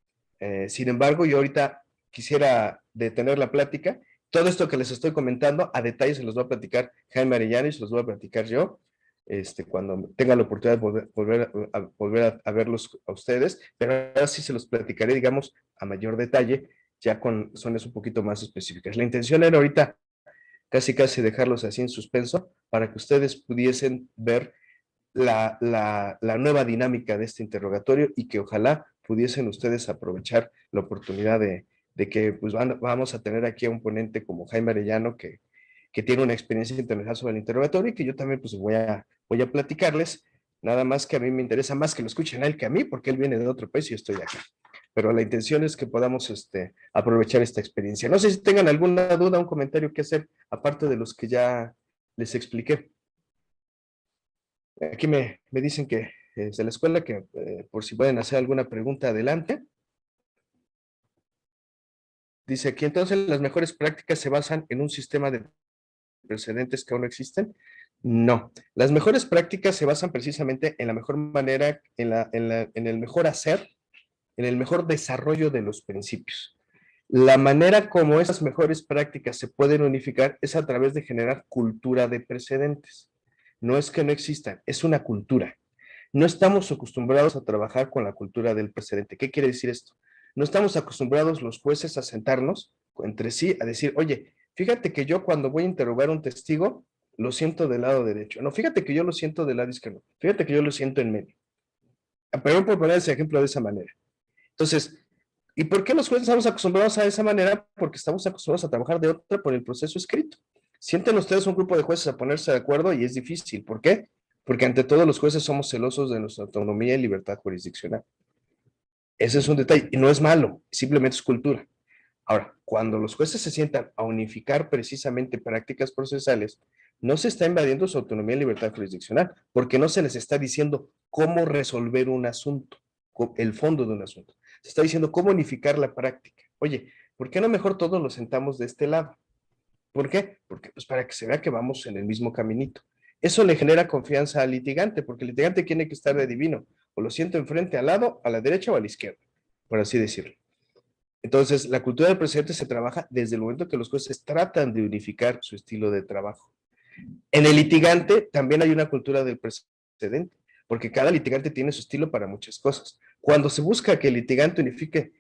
S2: Sin embargo, yo ahorita quisiera detener la plática. Todo esto que les estoy comentando, a detalle se los voy a platicar Jaime Arellano y se los voy a platicar yo, cuando tenga la oportunidad de volver a verlos a ustedes, pero ahora sí se los platicaré, digamos, a mayor detalle, ya con zonas un poquito más específicas. La intención era ahorita casi dejarlos así en suspenso para que ustedes pudiesen ver la nueva dinámica de este interrogatorio y que ojalá pudiesen ustedes aprovechar la oportunidad de que pues vamos a tener aquí a un ponente como Jaime Arellano que tiene una experiencia internacional sobre el interrogatorio y que yo también pues voy a platicarles, nada más que a mí me interesa más que lo escuchen a él que a mí, porque él viene de otro país y yo estoy acá. Pero la intención es que podamos aprovechar esta experiencia. No sé si tengan alguna duda, un comentario que hacer, aparte de los que ya les expliqué. Aquí me dicen que es de la escuela que por si pueden hacer alguna pregunta, adelante. Dice aquí, entonces, ¿las mejores prácticas se basan en un sistema de precedentes que aún no existen? No. Las mejores prácticas se basan precisamente en la mejor manera, en el mejor hacer, en el mejor desarrollo de los principios. La manera como esas mejores prácticas se pueden unificar es a través de generar cultura de precedentes. No es que no existan, es una cultura. No estamos acostumbrados a trabajar con la cultura del precedente. ¿Qué quiere decir esto? No estamos acostumbrados los jueces a sentarnos entre sí a decir, oye, fíjate que yo cuando voy a interrogar a un testigo, lo siento del lado derecho. No, fíjate que yo lo siento del lado izquierdo. Fíjate que yo lo siento en medio. Pero por poner ese ejemplo de esa manera. Entonces, ¿y por qué los jueces estamos acostumbrados a esa manera? Porque estamos acostumbrados a trabajar de otra por el proceso escrito. Sienten ustedes un grupo de jueces a ponerse de acuerdo y es difícil. ¿Por qué? Porque ante todo los jueces somos celosos de nuestra autonomía y libertad jurisdiccional. Ese es un detalle y no es malo, simplemente es cultura. Ahora, cuando los jueces se sientan a unificar precisamente prácticas procesales, no se está invadiendo su autonomía y libertad jurisdiccional, porque no se les está diciendo cómo resolver un asunto, el fondo de un asunto. Se está diciendo cómo unificar la práctica. Oye, ¿por qué no mejor todos nos sentamos de este lado? ¿Por qué? Porque pues para que se vea que vamos en el mismo caminito. Eso le genera confianza al litigante, porque el litigante tiene que estar de divino. O lo siento enfrente, al lado, a la derecha o a la izquierda, por así decirlo. Entonces, la cultura del precedente se trabaja desde el momento que los jueces tratan de unificar su estilo de trabajo. En el litigante también hay una cultura del precedente, porque cada litigante tiene su estilo para muchas cosas. Cuando se busca que el litigante unifique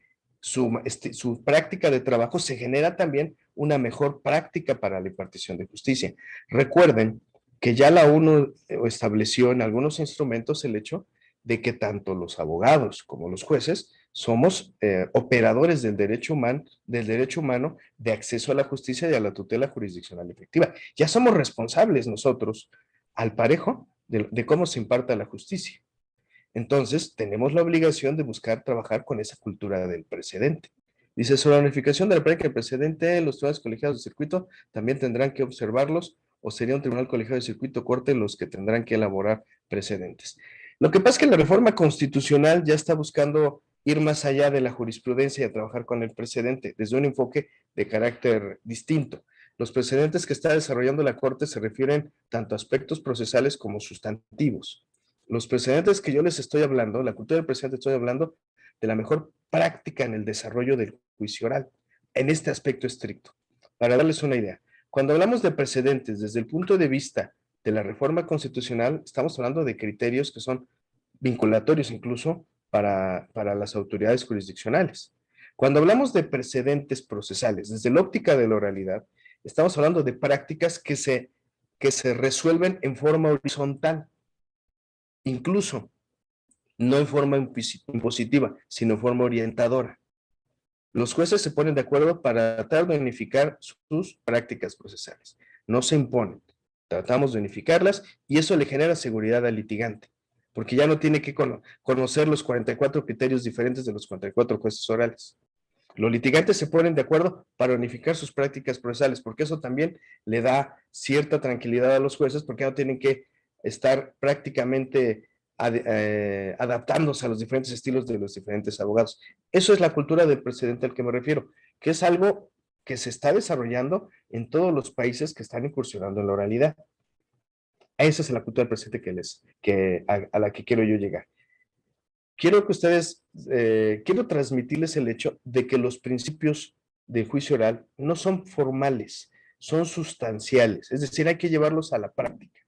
S2: su práctica de trabajo, se genera también una mejor práctica para la impartición de justicia. Recuerden que ya la ONU estableció en algunos instrumentos el hecho de que tanto los abogados como los jueces somos operadores del derecho humano de acceso a la justicia y a la tutela jurisdiccional efectiva. Ya somos responsables nosotros, al parejo, de cómo se imparta la justicia. Entonces, tenemos la obligación de buscar trabajar con esa cultura del precedente. Dice, sobre la unificación de la práctica del precedente, los tribunales colegiados de circuito también tendrán que observarlos, o sería un tribunal colegiado de circuito corte los que tendrán que elaborar precedentes. Lo que pasa es que la reforma constitucional ya está buscando ir más allá de la jurisprudencia y a trabajar con el precedente, desde un enfoque de carácter distinto. Los precedentes que está desarrollando la Corte se refieren tanto a aspectos procesales como sustantivos. Los precedentes que yo les estoy hablando, la cultura del precedente, estoy hablando de la mejor práctica en el desarrollo del juicio oral, en este aspecto estricto. Para darles una idea, cuando hablamos de precedentes desde el punto de vista de la reforma constitucional, estamos hablando de criterios que son vinculatorios incluso para las autoridades jurisdiccionales. Cuando hablamos de precedentes procesales, desde la óptica de la oralidad, estamos hablando de prácticas que se resuelven en forma horizontal, incluso no en forma impositiva, sino en forma orientadora. Los jueces se ponen de acuerdo para tratar de unificar sus prácticas procesales. No se imponen. Tratamos de unificarlas y eso le genera seguridad al litigante, porque ya no tiene que conocer los 44 criterios diferentes de los 44 jueces orales. Los litigantes se ponen de acuerdo para unificar sus prácticas procesales, porque eso también le da cierta tranquilidad a los jueces, porque no tienen que estar prácticamente adaptándose a los diferentes estilos de los diferentes abogados. Eso es la cultura del precedente al que me refiero, que es algo que se está desarrollando en todos los países que están incursionando en la oralidad. Esa es la cultura del precedente a la que quiero yo llegar. Quiero que ustedes, quiero transmitirles el hecho de que los principios del juicio oral no son formales, son sustanciales, es decir, hay que llevarlos a la práctica.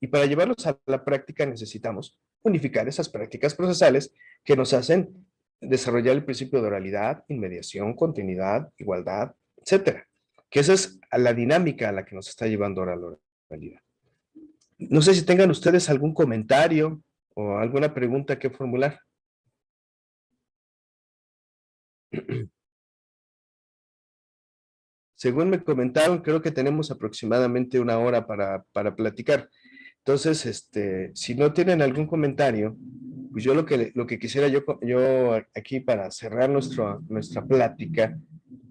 S2: Y para llevarlos a la práctica necesitamos unificar esas prácticas procesales que nos hacen desarrollar el principio de oralidad, inmediación, continuidad, igualdad, etcétera. Que esa es la dinámica a la que nos está llevando ahora la oralidad. No sé si tengan ustedes algún comentario o alguna pregunta que formular. Según me comentaron, creo que tenemos aproximadamente una hora para platicar. Entonces, si no tienen algún comentario, pues yo lo que quisiera yo aquí para cerrar nuestra plática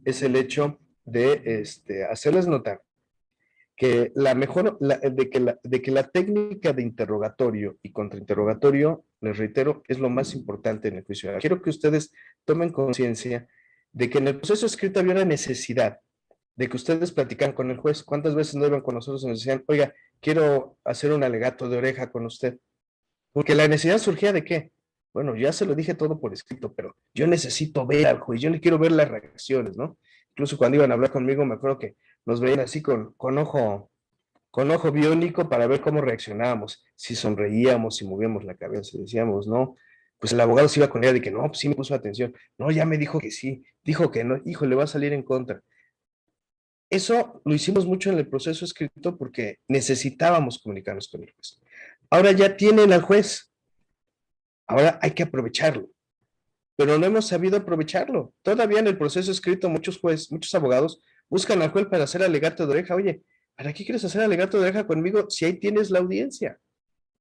S2: es el hecho de hacerles notar que de que la técnica de interrogatorio y contrainterrogatorio, les reitero, es lo más importante en el juicio oral. Quiero que ustedes tomen conciencia de que en el proceso escrito había una necesidad de que ustedes platicaran con el juez. ¿Cuántas veces no iban con nosotros y nos decían, oiga, quiero hacer un alegato de oreja con usted? Porque la necesidad surgía de qué? Bueno, ya se lo dije todo por escrito, pero yo necesito ver al juez, yo le quiero ver las reacciones, ¿no? Incluso cuando iban a hablar conmigo, me acuerdo que nos veían así con ojo biónico para ver cómo reaccionábamos, si sonreíamos, si movíamos la cabeza, decíamos, no, pues el abogado se iba con ella de que no, pues sí me puso atención, no, ya me dijo que sí, dijo que no, hijo, le va a salir en contra. Eso lo hicimos mucho en el proceso escrito porque necesitábamos comunicarnos con el juez. Ahora ya tienen al juez, ahora hay que aprovecharlo, pero no hemos sabido aprovecharlo. Todavía en el proceso escrito muchos abogados buscan al juez para hacer alegato de oreja. Oye, ¿para qué quieres hacer alegato de oreja conmigo si ahí tienes la audiencia?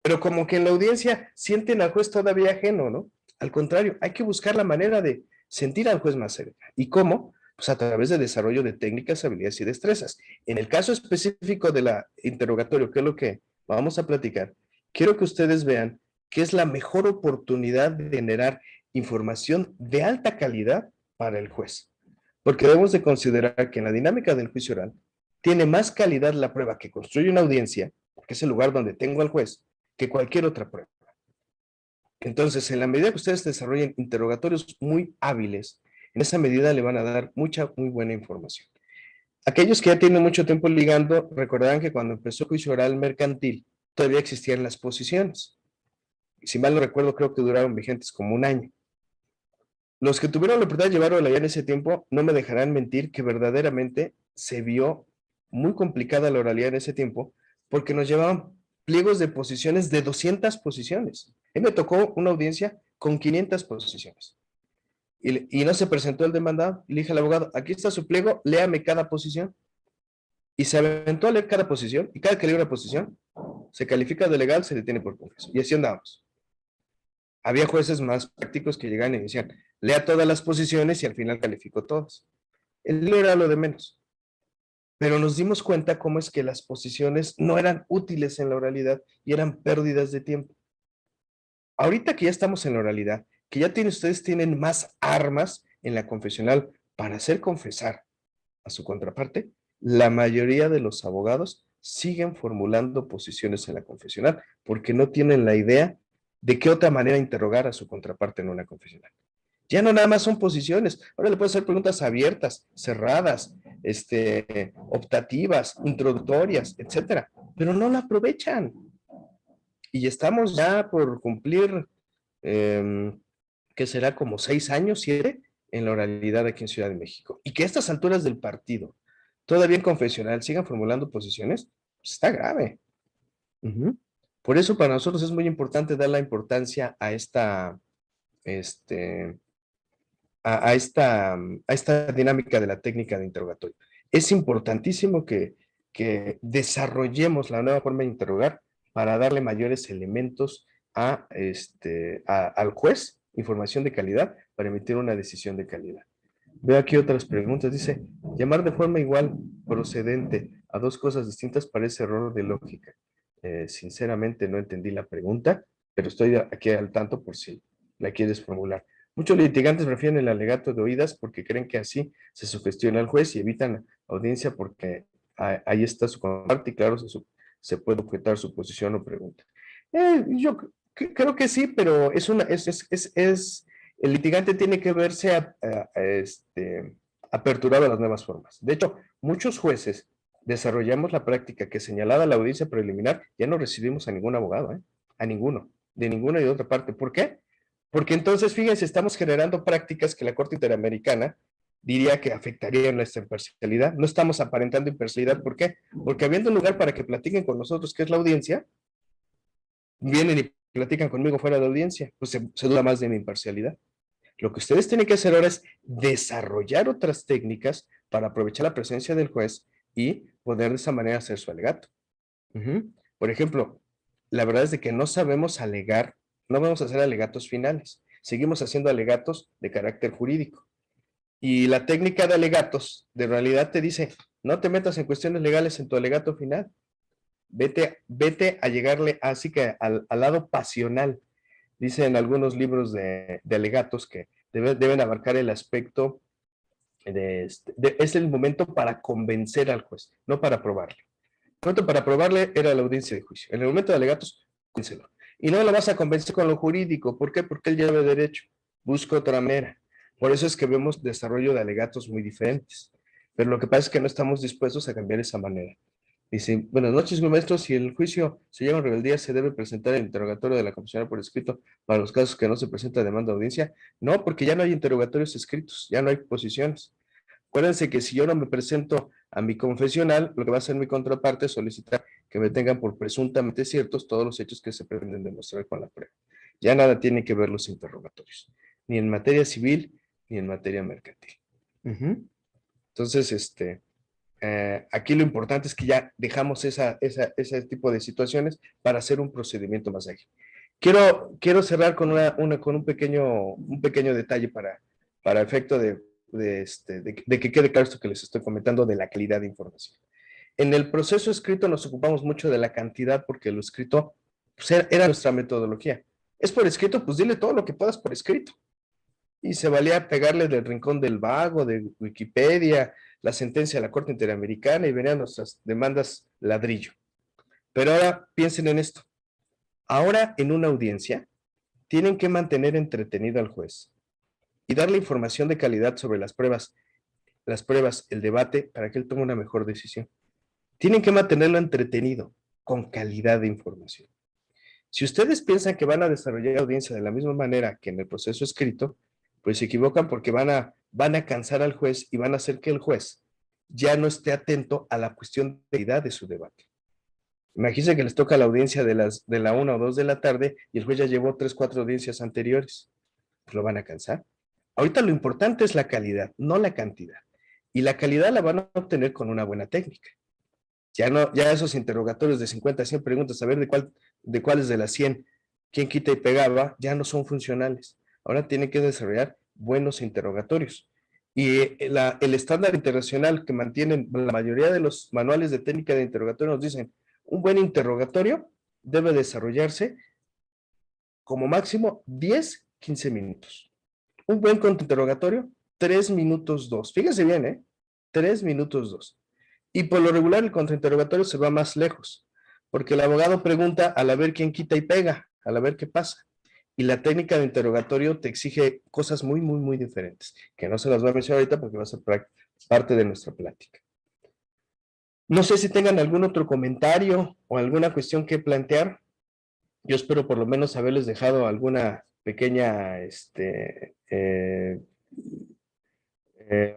S2: Pero como que en la audiencia sienten al juez todavía ajeno, ¿no? Al contrario, hay que buscar la manera de sentir al juez más cerca. ¿Y cómo? Pues a través de desarrollo de técnicas, habilidades y destrezas. En el caso específico de la interrogatorio, que es lo que vamos a platicar, quiero que ustedes vean que es la mejor oportunidad de generar información de alta calidad para el juez. Porque debemos de considerar que en la dinámica del juicio oral tiene más calidad la prueba que construye una audiencia, porque es el lugar donde tengo al juez, que cualquier otra prueba. Entonces, en la medida que ustedes desarrollen interrogatorios muy hábiles, en esa medida le van a dar muy buena información. Aquellos que ya tienen mucho tiempo ligando, recordarán que cuando empezó el juicio oral mercantil, todavía existían las posiciones. Si mal no recuerdo, creo que duraron vigentes como un año. los que tuvieron la oportunidad de llevarlo allá en ese tiempo no me dejarán mentir que verdaderamente se vio muy complicada la oralidad en ese tiempo porque nos llevaban pliegos de posiciones de 200 posiciones. A mí me tocó una audiencia con 500 posiciones y no se presentó el demandado. Y le dije al abogado, aquí está su pliego, léame cada posición. Y se aventó a leer cada posición y cada que lee una posición se califica de legal, se detiene por confeso. Y así andamos. Había jueces más prácticos que llegaban y decían, lea todas las posiciones y al final calificó todas. El libro era lo de menos. Pero nos dimos cuenta cómo es que las posiciones no eran útiles en la oralidad y eran pérdidas de tiempo. Ahorita que ya estamos en la oralidad, que ya ustedes tienen más armas en la confesional para hacer confesar a su contraparte, la mayoría de los abogados siguen formulando posiciones en la confesional porque no tienen la idea de qué otra manera interrogar a su contraparte en una confesional. Ya no nada más son posiciones, ahora le puedes hacer preguntas abiertas, cerradas, optativas, introductorias, etcétera, pero no la aprovechan. Y estamos ya por cumplir, que será como 6 años, 7, en la oralidad aquí en Ciudad de México. Y que a estas alturas del partido, todavía en confesional, sigan formulando posiciones, pues está grave. Por eso para nosotros es muy importante dar la importancia a este, esta dinámica de la técnica de interrogatorio. Es importantísimo que desarrollemos la nueva forma de interrogar para darle mayores elementos al juez, información de calidad, para emitir una decisión de calidad. Veo aquí otras preguntas. Dice, llamar de forma igual procedente a dos cosas distintas parece error de lógica. Sinceramente no entendí la pregunta, pero estoy aquí al tanto por si la quieres formular. Muchos litigantes prefieren el alegato de oídas porque creen que así se sugestiona al juez y evitan audiencia porque ahí está su contraparte y claro, se puede objetar su posición o pregunta. Yo creo que sí, pero el litigante tiene que verse aperturado a las nuevas formas. De hecho, muchos jueces desarrollamos la práctica que señalada la audiencia preliminar, ya no recibimos a ningún abogado, a ninguno, de ninguna y de otra parte. ¿Por qué? Porque entonces, fíjense, estamos generando prácticas que la Corte Interamericana diría que afectarían nuestra imparcialidad. No estamos aparentando imparcialidad. ¿Por qué? Porque habiendo un lugar para que platiquen con nosotros, que es la audiencia, vienen y platican conmigo fuera de audiencia, pues se duda más de mi imparcialidad. Lo que ustedes tienen que hacer ahora es desarrollar otras técnicas para aprovechar la presencia del juez y poder de esa manera hacer su alegato. Por ejemplo, la verdad es de que no sabemos alegar, no vamos a hacer alegatos finales, seguimos haciendo alegatos de carácter jurídico. Y la técnica de alegatos de realidad te dice, no te metas en cuestiones legales en tu alegato final, vete a llegarle así que al lado pasional. Dicen algunos libros de alegatos que deben abarcar el aspecto es el momento para convencer al juez, no para probarle. El momento para probarle era la audiencia de juicio. En el momento de alegatos, convéncelo. Y no lo vas a convencer con lo jurídico. ¿Por qué? Porque él ya debe derecho. Busca otra manera. Por eso es que vemos desarrollo de alegatos muy diferentes. Pero lo que pasa es que no estamos dispuestos a cambiar esa manera. Dice, buenas noches, mi maestro. Si el juicio se llama rebeldía, ¿se debe presentar el interrogatorio de la confesional por escrito para los casos que no se presenta demanda de audiencia? No, porque ya no hay interrogatorios escritos, ya no hay posiciones. Acuérdense que si yo no me presento a mi confesional, lo que va a hacer mi contraparte es solicitar que me tengan por presuntamente ciertos todos los hechos que se pretenden demostrar con la prueba. Ya nada tiene que ver los interrogatorios, ni en materia civil, ni en materia mercantil. Entonces, aquí lo importante es que ya dejamos ese tipo de situaciones para hacer un procedimiento más ágil. Quiero cerrar con con un pequeño detalle para efecto de que quede claro esto que les estoy comentando de la calidad de información. En el proceso escrito nos ocupamos mucho de la cantidad porque lo escrito pues, era nuestra metodología. Es por escrito, pues dile todo lo que puedas por escrito. Y se valía pegarle del rincón del vago, de Wikipedia, la sentencia de la Corte Interamericana y venían nuestras demandas ladrillo. Pero ahora piensen en esto. Ahora en una audiencia tienen que mantener entretenido al juez y darle información de calidad sobre las pruebas, el debate, para que él tome una mejor decisión. Tienen que mantenerlo entretenido, con calidad de información. Si ustedes piensan que van a desarrollar la audiencia de la misma manera que en el proceso escrito, Pues se equivocan porque van a cansar al juez y van a hacer que el juez ya no esté atento a la cuestión de calidad de su debate. Imagínense que les toca la audiencia de la 1 o 2 de la tarde y el juez ya llevó 3, 4 audiencias anteriores. Pues lo van a cansar. Ahorita lo importante es la calidad, no la cantidad. Y la calidad la van a obtener con una buena técnica. Ya esos interrogatorios de 50 a 100 preguntas, a ver de cuáles de las 100, quién quita y pegaba, ya no son funcionales. Ahora tienen que desarrollar buenos interrogatorios. Y el estándar internacional que mantienen la mayoría de los manuales de técnica de interrogatorio nos dicen, un buen interrogatorio debe desarrollarse como máximo 10, 15 minutos. Un buen contrainterrogatorio, 3 minutos 2. Fíjense bien, 3 minutos 2. Y por lo regular el contrainterrogatorio se va más lejos, porque el abogado pregunta al a ver quién quita y pega, al a ver qué pasa. Y la técnica de interrogatorio te exige cosas muy, muy, muy diferentes, que no se las voy a mencionar ahorita porque va a ser parte de nuestra plática. No sé si tengan algún otro comentario o alguna cuestión que plantear. Yo espero por lo menos haberles dejado alguna pequeña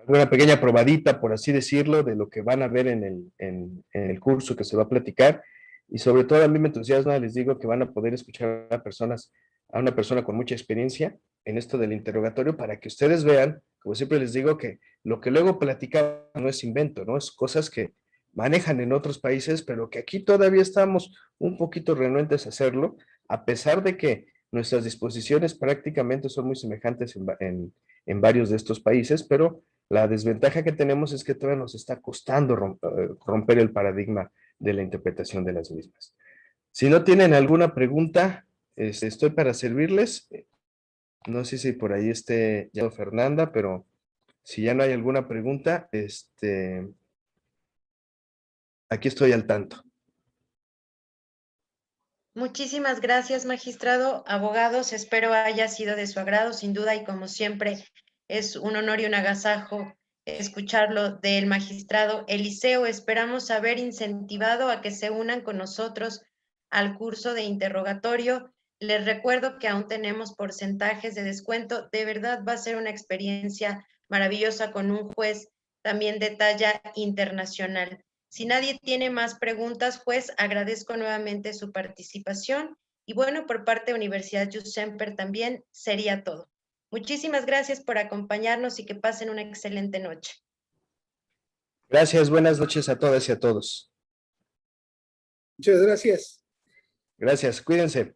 S2: una pequeña probadita, por así decirlo, de lo que van a ver en el curso que se va a platicar. Y sobre todo a mí me entusiasma, les digo, que van a poder escuchar a una persona con mucha experiencia en esto del interrogatorio para que ustedes vean, como siempre les digo, que lo que luego platicamos no es invento, ¿no? Es cosas que manejan en otros países, pero que aquí todavía estamos un poquito renuentes a hacerlo, a pesar de que nuestras disposiciones prácticamente son muy semejantes en varios de estos países, pero la desventaja que tenemos es que todavía nos está costando romper el paradigma de la interpretación de las mismas. Si no tienen alguna pregunta, estoy para servirles. No sé si por ahí esté ya Fernanda, pero si ya no hay alguna pregunta, aquí estoy al tanto.
S1: Muchísimas gracias, magistrado. Abogados, espero haya sido de su agrado, sin duda, y como siempre, es un honor y un agasajo escucharlo del magistrado Eliseo. Esperamos haber incentivado a que se unan con nosotros al curso de interrogatorio. Les recuerdo que aún tenemos porcentajes de descuento. De verdad va a ser una experiencia maravillosa con un juez también de talla internacional. Si nadie tiene más preguntas, juez, agradezco nuevamente su participación y bueno, por parte de Universidad Jules Semper también sería todo. Muchísimas gracias por acompañarnos y que pasen una excelente noche.
S2: Gracias, buenas noches a todas y a todos.
S3: Muchas gracias.
S2: Gracias, cuídense.